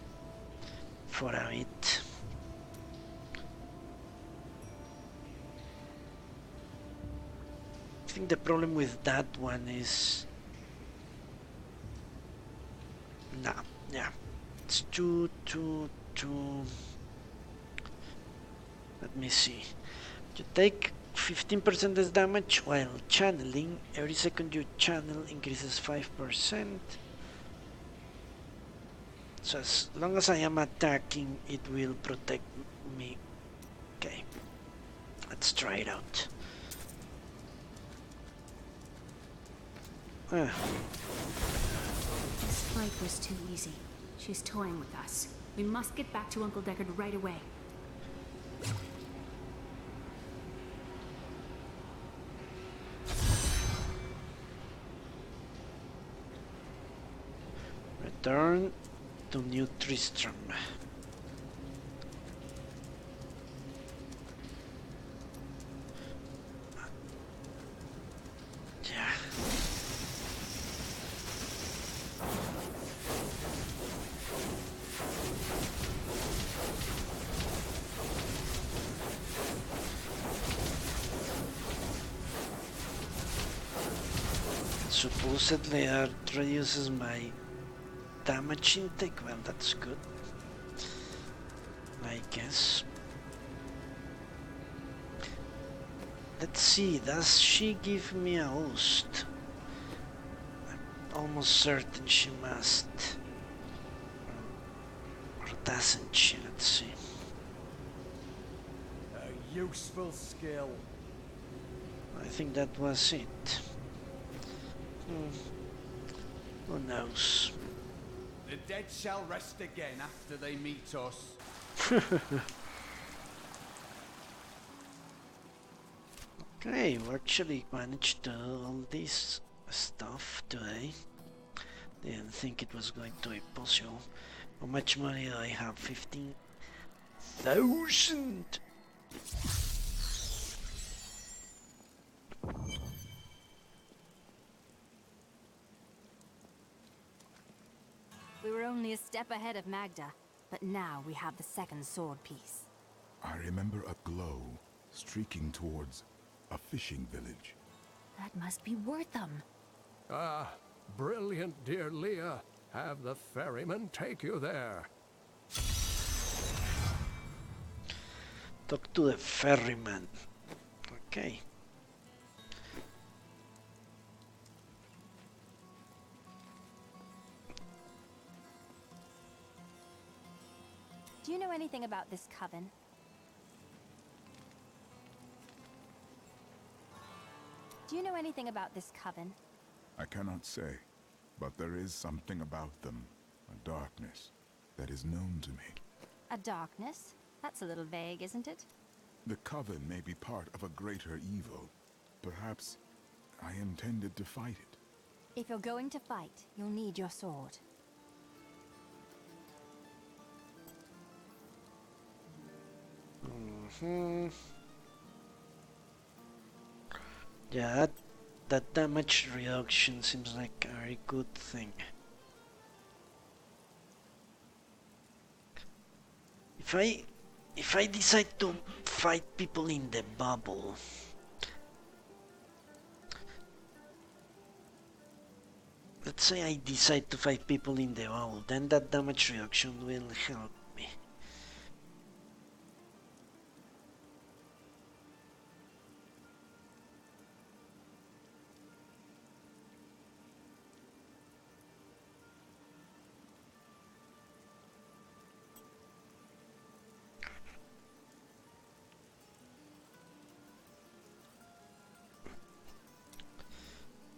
for a bit. I think the problem with that one is... Nah, yeah. It's too... Let me see. You take 15% less damage while channeling. Every second you channel increases 5%. So as long as I am attacking, it will protect me. Okay. Let's try it out. This fight was too easy. She's toying with us. We must get back to Uncle Deckard right away. Return to New Tristram. Yeah. Supposedly that reduces my damage intake. Well, that's good, I guess. Let's see, does she give me a host? I'm almost certain she must. Or doesn't she? Let's see. A useful skill. I think that was it. Who knows? The dead shall rest again after they meet us. Okay, we actually managed to do all this stuff today. Didn't think it was going to be possible. How much money do I have? 15,000! We were only a step ahead of Magda, but now we have the second sword piece. I remember a glow streaking towards a fishing village. That must be worth them. Ah, brilliant, dear Leah. Have the ferryman take you there. Talk to the ferryman. Okay. Do you know anything about this coven? Do you know anything about this coven? I cannot say, but there is something about them. A darkness that is known to me. A darkness? That's a little vague, isn't it? The Coven may be part of a greater evil. Perhaps I intended to fight it. If you're going to fight, you'll need your sword. Yeah, that damage reduction seems like a very good thing. If I decide to fight people in the bubble, let's say I decide to fight people in the bubble, then that damage reduction will help me.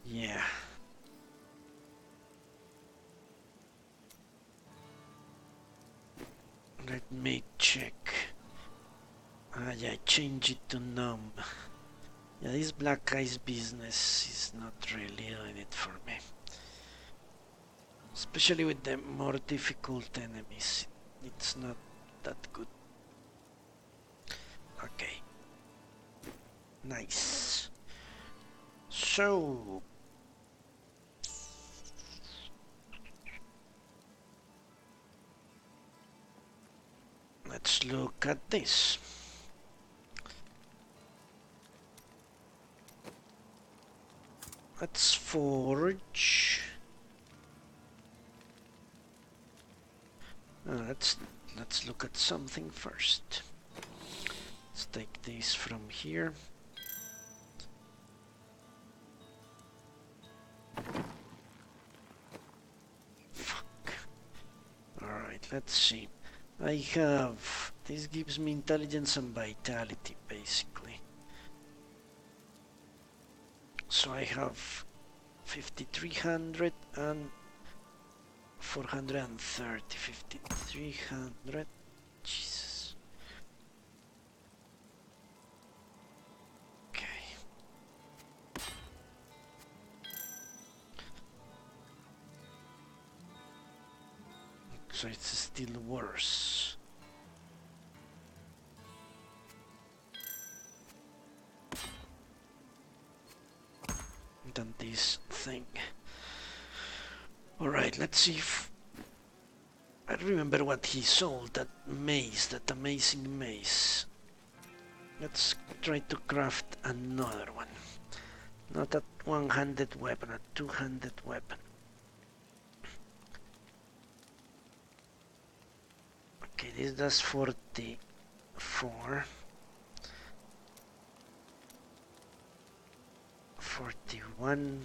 Yeah. Let me check. Yeah, change it to numb. Yeah, this black ice business is not really doing it for me. Especially with the more difficult enemies. It's not that good. Okay. Nice. So... let's look at this. Let's forge. Let's look at something first. Let's take this from here. Fuck. Alright, let's see. I have... this gives me intelligence and vitality, basically. So I have 5300 and 430. 5300. Jesus. Okay. So it's still worse. Than this thing. Alright, let's see if I remember what he sold, that mace, that amazing mace. Let's try to craft another one. Not a one-handed weapon, a two-handed weapon. Okay, this does 44. 41.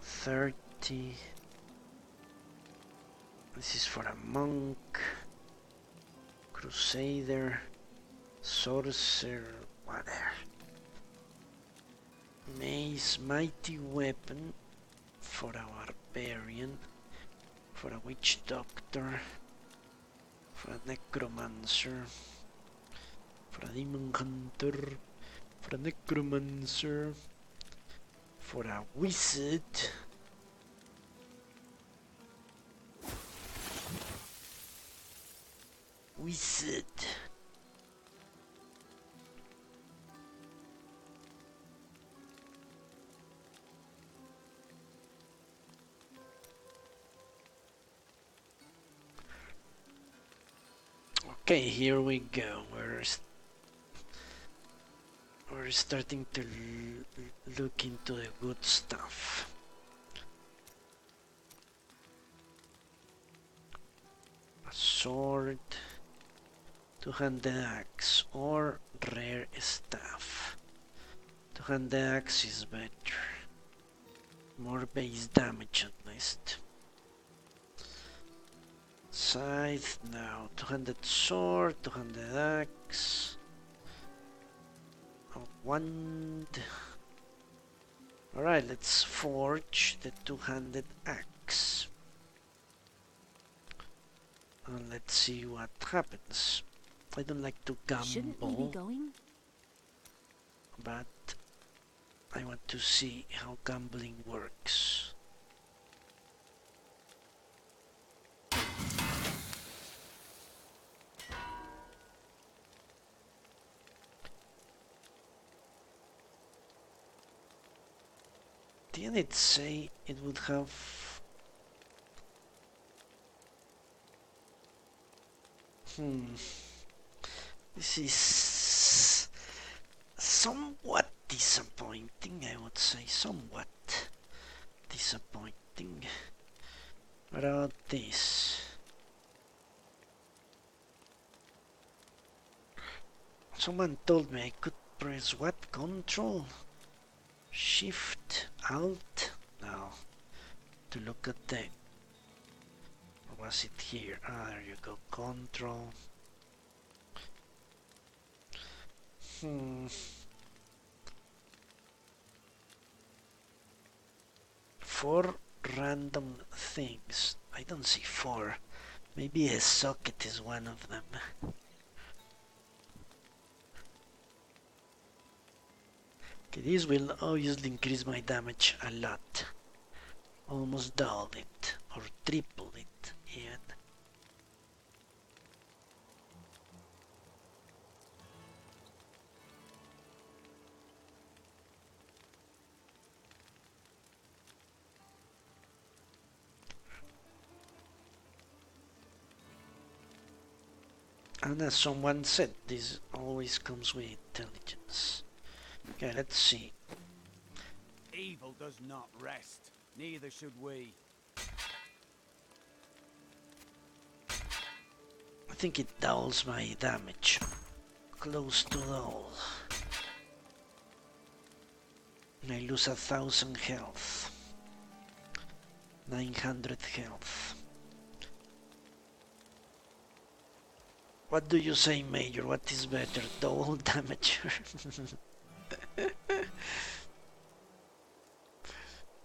$30. This is for a monk, crusader, sorcerer, whatever. Mace, mighty weapon for a barbarian, for a witch doctor, for a necromancer, for a demon hunter, for a necromancer, for a wizard. Wizard. Okay, here we go. We're starting to look into the good stuff. A sword, two-handed axe, or rare staff. Two-handed axe is better. More base damage at least. Scythe, no. Two-handed sword, two-handed axe. A wand. Alright, let's forge the two-handed axe. And let's see what happens. I don't like to gamble. Shouldn't we be going? But I want to see how gambling works. Didn't it say it would have... This is somewhat disappointing, I would say. Somewhat disappointing. What about this? Someone told me I could press what? Control? Shift? Alt? No. To look at the... Or was it here? Ah, there you go. Control. 4 random things. I don't see 4. Maybe a socket is one of them. Okay, this will obviously increase my damage a lot. Almost double it, or triple it even. And as someone said, this always comes with intelligence. Okay, let's see. Evil does not rest. Neither should we. I think it doubles my damage. Close to double. And I lose 1000 health. 900 health. What do you say, Major? What is better? Double damage?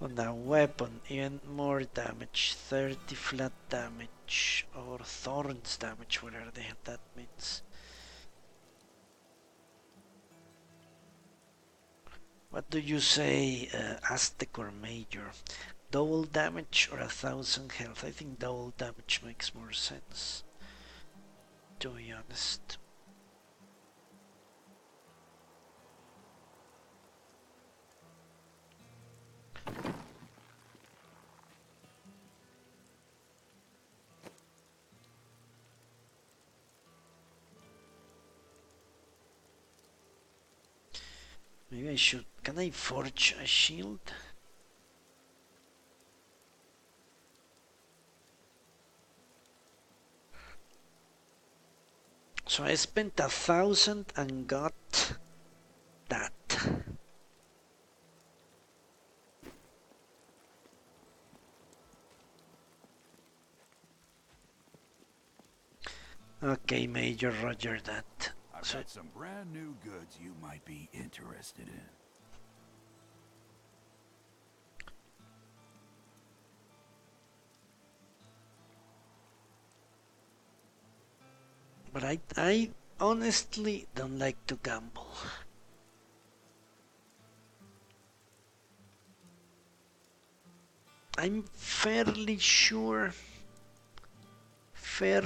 On a weapon, even more damage. 30 flat damage. Or thorns damage, whatever the hell that means. What do you say, Aztec or Major? Double damage or 1000 health? I think double damage makes more sense, to be honest. Maybe I should... Can I forge a shield? So I spent 1000 and got that. Okay, Major, roger that. I've got some brand new goods you might be interested in. But I honestly don't like to gamble. I'm fairly sure for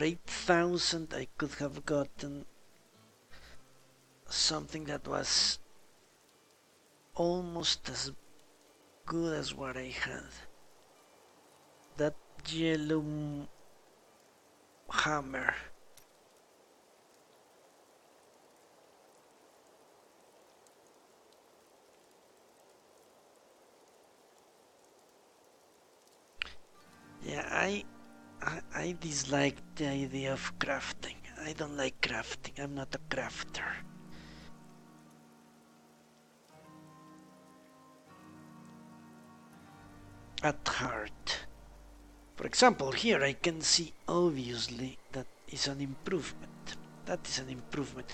8,000 I could have gotten something that was almost as good as what I had. That yellow hammer. Yeah, I dislike the idea of crafting. I don't like crafting. I'm not a crafter. At heart. For example, here I can see obviously that is an improvement. That is an improvement.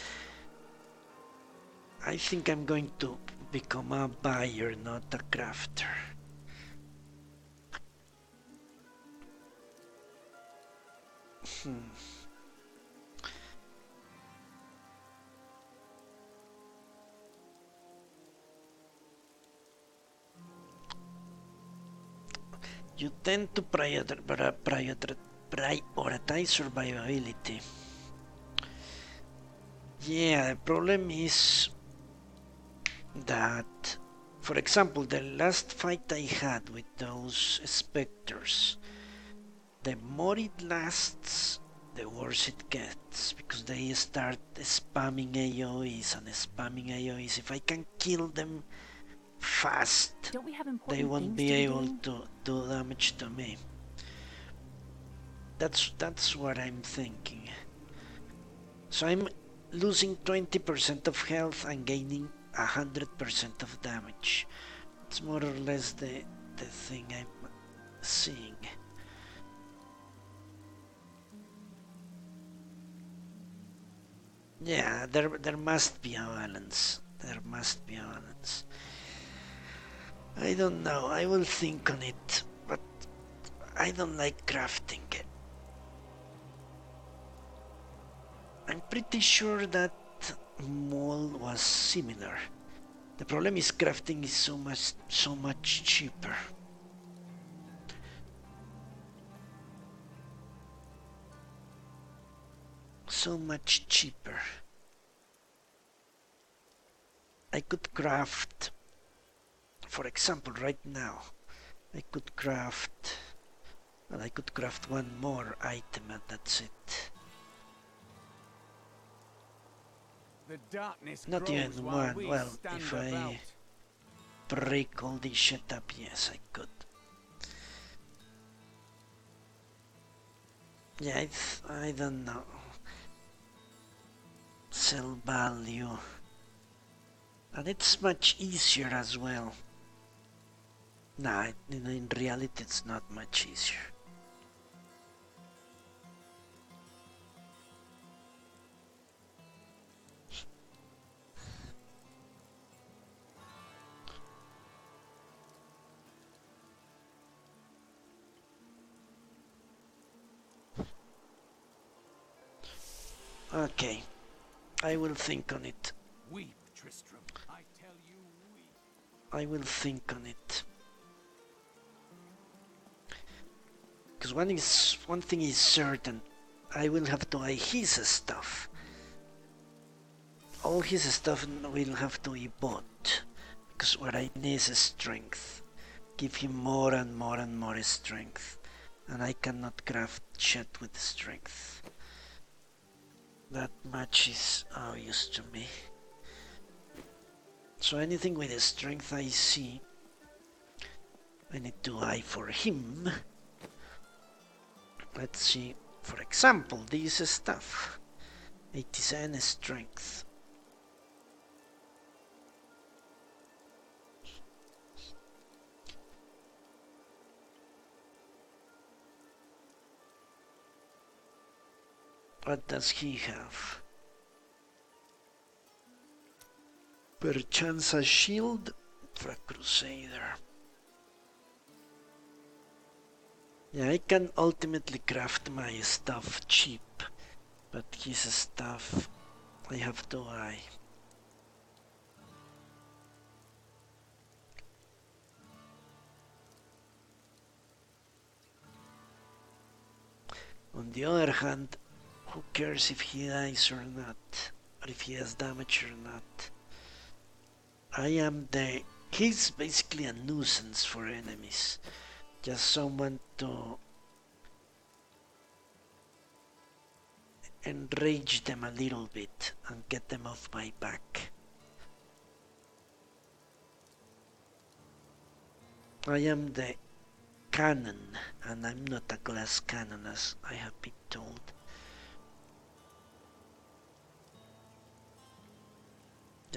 I think I'm going to become a buyer, not a crafter. You tend to prioritize survivability. Yeah, the problem is that, for example, the last fight I had with those specters, the more it lasts, the worse it gets, because they start spamming AoEs and spamming AoEs. If I can kill them fast, they won't be able to do damage to me. That's what I'm thinking. So I'm losing 20% of health and gaining 100% of damage. It's more or less the thing I'm seeing. Yeah, there must be a balance. There must be a balance. I don't know. I will think on it, but I don't like crafting it. I'm pretty sure that mall was similar. The problem is crafting is so much cheaper. So much cheaper. I could craft, for example, right now, I could craft one more item and that's it. The darkness Not grows even while one. we Well, stand if about. I break all this shit up, yes, I could. Yeah, I don't know. Sell value. And it's much easier as well. Nah, in reality it's not much easier. Okay, I will think on it. Weep, Tristram. I tell you, weep. I will think on it. Because one thing is certain, I will have to buy his stuff. All his stuff will have to be bought. Because what I need is strength. Give him more and more and more strength. And I cannot craft shit with strength. That much is obvious to me. So anything with strength I see, I need to buy for him. Let's see, for example, this stuff. 87 strength. What does he have? Perchance a shield for a crusader. Yeah, I can ultimately craft my stuff cheap, but his stuff I have to buy. On the other hand, who cares if he dies or not, or if he has damage or not? He's basically a nuisance for enemies. Just someone to enrage them a little bit and get them off my back. I am the cannon, and I'm not a glass cannon as I have been told.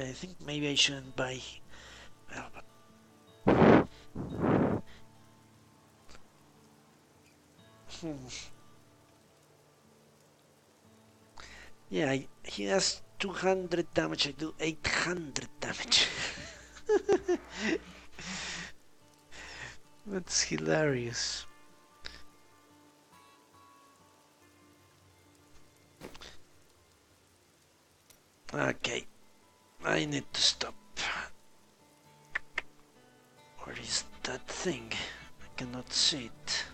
I think maybe I shouldn't buy. Well, but yeah, he has 200 damage, I do 800 damage. That's hilarious. Okay, I need to stop. Where is that thing? I cannot see it.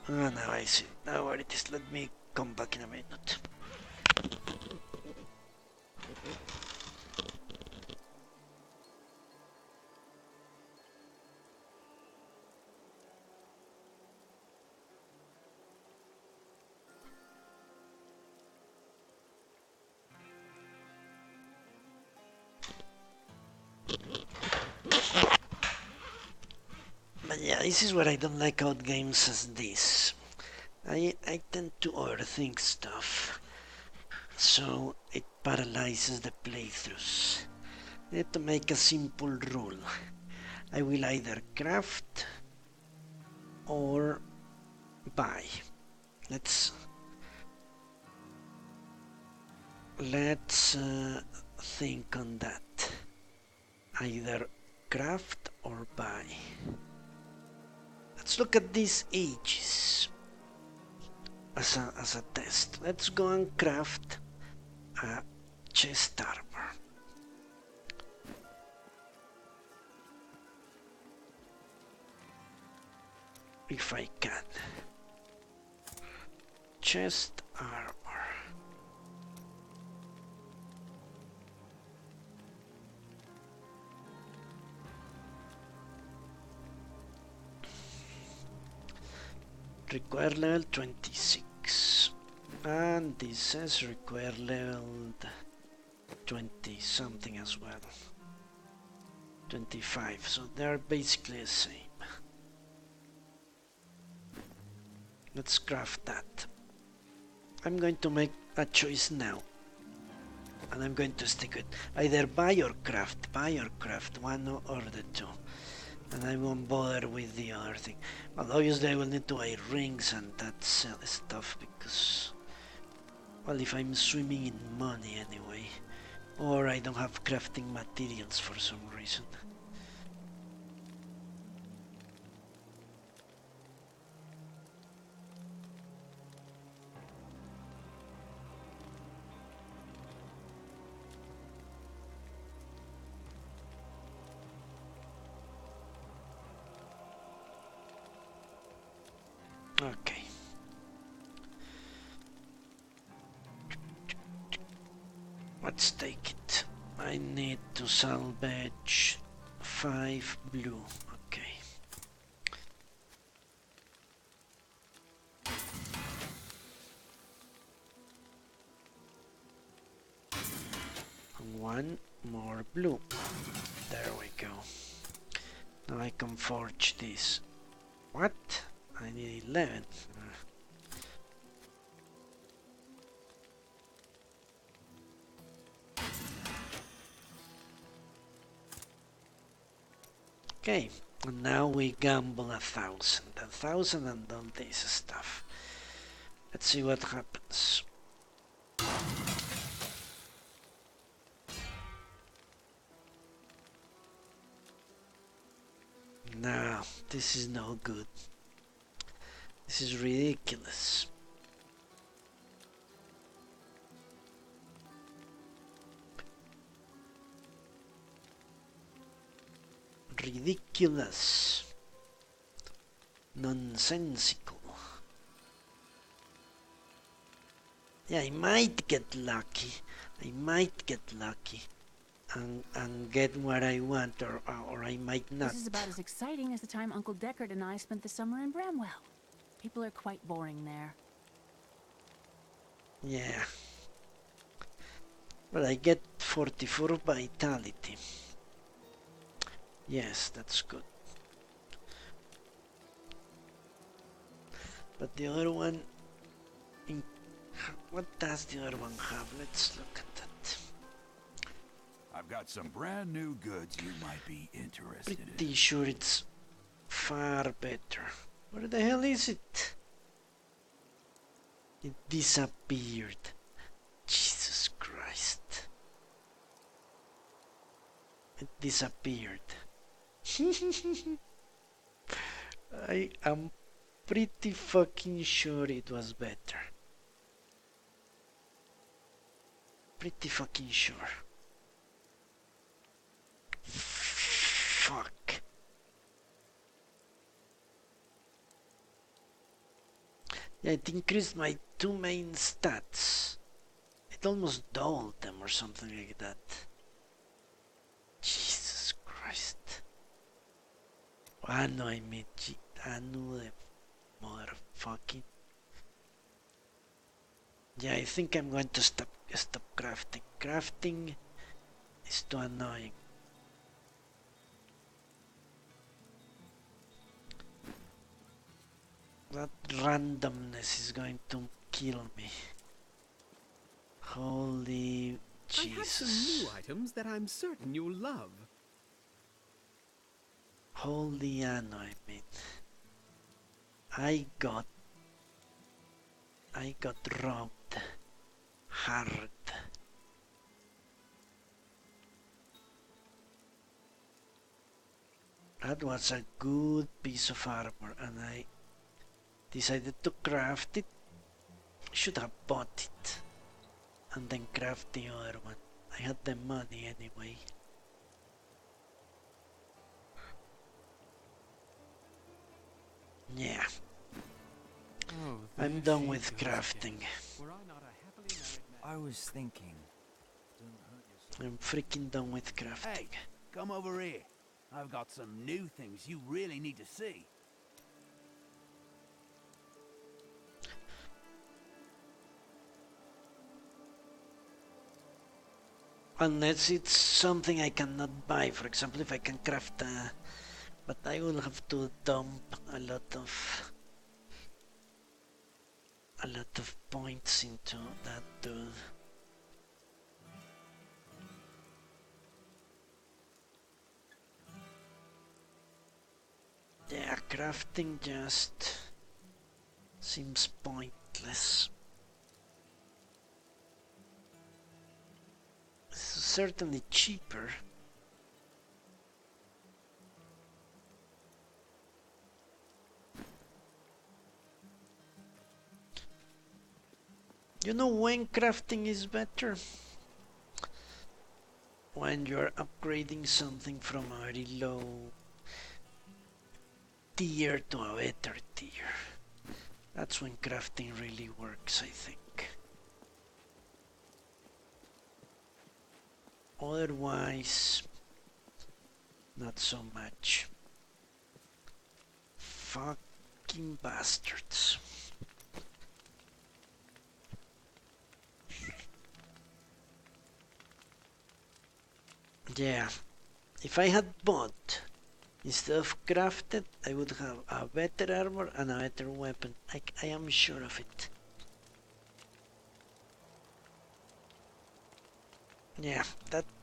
Ah, now I see it. Now where it is. Let me come back in a minute. But yeah, this is what I don't like about games as this. I tend to overthink stuff, so it paralyzes the playthroughs. I need to make a simple rule. I will either craft or buy. Let's think on that. Either craft or buy. Let's look at these ages as a test. Let's go and craft a chest armor. If I can. Chest armor. Require level 26. And this says require level 20 something as well. 25, so they're basically the same. Let's craft that. I'm going to make a choice now. And I'm going to stick with either buy or craft, one or the two. And I won't bother with the other thing. Well, obviously I will need to buy rings and that silly stuff because, well, if I'm swimming in money anyway, or I don't have crafting materials for some reason. Okay. Let's take it. I need to salvage 5 blue. Okay. And 1 more blue. There we go. Now I can forge this. What? I need 11. Okay, and now we gamble 1,000 and all this stuff. Let's see what happens. No, this is no good. This is ridiculous. Ridiculous. Nonsensical. Yeah, I might get lucky. And get what I want, or I might not. This is about as exciting as the time Uncle Deckard and I spent the summer in Bramwell. People are quite boring there. Yeah. Well, I get 44 vitality. Yes, that's good. But the other one... What does the other one have? Let's look at that. I've got some brand new goods you might be interested in. Pretty sure it's far better. Where the hell is it? It disappeared. Jesus disappeared. I am pretty fucking sure it was better. Pretty fucking sure. Fuck. Yeah, it increased my two main stats. It almost doubled them or something like that. Jesus Christ. Ano I mean, Anu the motherfucking. Yeah, I think I'm going to stop crafting. Crafting is too annoying. That randomness is going to kill me. Holy Jesus. I have some new items that I'm certain you'll love. Holy Anno, I mean. I got robbed hard. That was a good piece of armor and I decided to craft it. Should have bought it and then craft the other one. I had the money anyway. Yeah. Oh, I'm done with crafting. I was thinking. I'm freaking done with crafting. Hey, come over here. I've got some new things you really need to see. Unless it's something I cannot buy. For example, if I can craft a... But I will have to dump a lot of points into that dude. Yeah, crafting just seems pointless. It's certainly cheaper. You know when crafting is better? When you're upgrading something from a very low tier to a better tier. That's when crafting really works, I think. Otherwise, not so much. Fucking bastards. Yeah, if I had bought instead of crafted, I would have a better armor and a better weapon. I am sure of it. Yeah,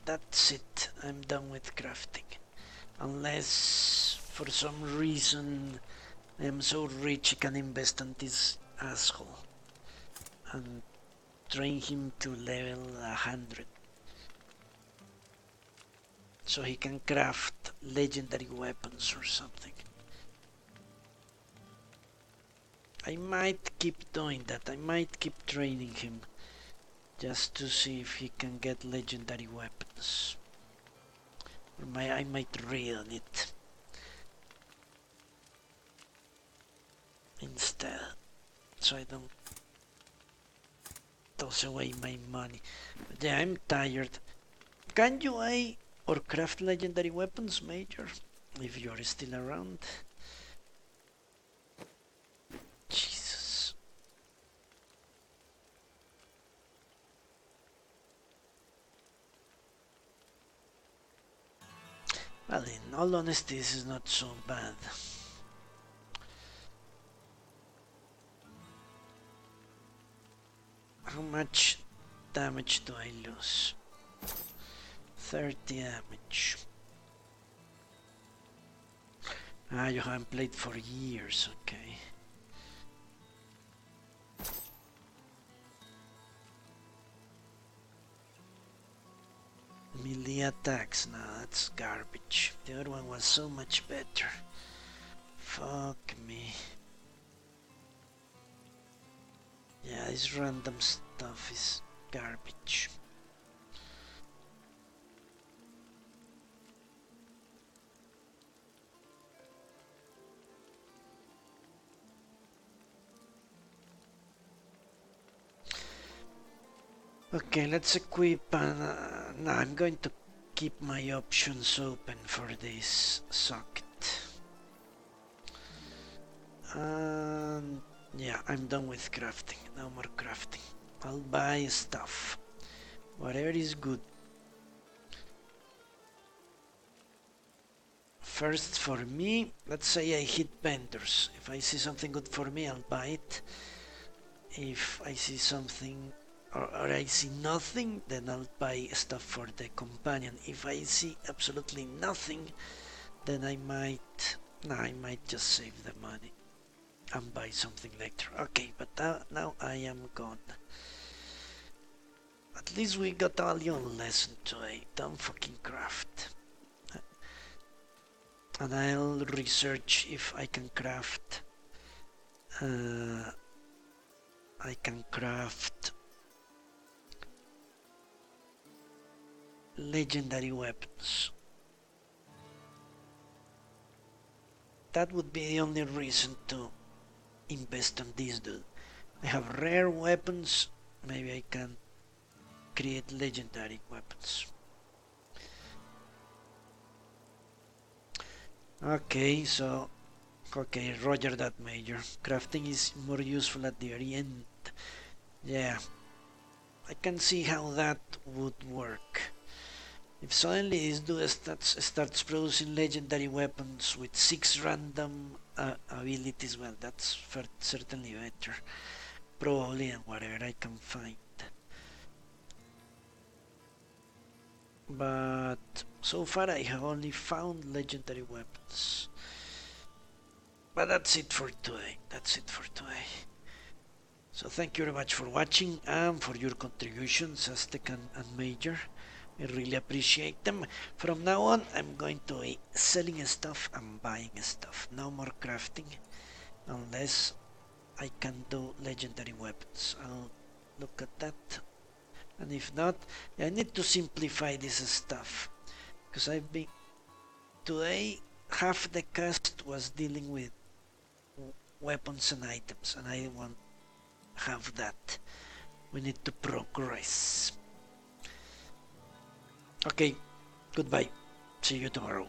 that's it. I'm done with crafting. Unless for some reason I am so rich I can invest on this asshole and train him to level 100. So he can craft legendary weapons or something. I might keep doing that. I might keep training him just to see if he can get legendary weapons. Or I might read on it instead, so I don't toss away my money. But yeah, I'm tired. Can you or craft legendary weapons, Major, if you're still around? Jesus. Well, in all honesty, this is not so bad. How much damage do I lose? 30 damage. Ah, you haven't played for years, okay. Melee attacks, no, that's garbage. The other one was so much better. Fuck me. Yeah, this random stuff is garbage. Okay, let's equip and no, I'm going to keep my options open for this socket. And yeah, I'm done with crafting. No more crafting. I'll buy stuff. Whatever is good. First for me, let's say I hit vendors. If I see something good for me, I'll buy it. If I see something or I see nothing, then I'll buy stuff for the companion. If I see absolutely nothing, then I might just save the money and buy something later. Okay, but now I am gone. At least we got a little lesson today. Don't fucking craft. And I'll research if I can craft. I can craft legendary weapons. That would be the only reason to invest on this dude. I have rare weapons, maybe I can create legendary weapons. Okay, so okay, roger that, Major. Crafting is more useful at the very end. Yeah, I can see how that would work. If suddenly this dude starts producing legendary weapons with 6 random abilities, well, that's certainly better. Probably, and whatever I can find. But so far I have only found legendary weapons. But that's it for today. So thank you very much for watching and for your contributions, Aztec and Major. I really appreciate them. From now on, I'm going to be selling stuff and buying stuff. No more crafting, unless I can do legendary weapons. I'll look at that. And if not, I need to simplify this stuff. Because today, half the cast was dealing with weapons and items, and I won't have that. We need to progress. Okay, goodbye. See you tomorrow.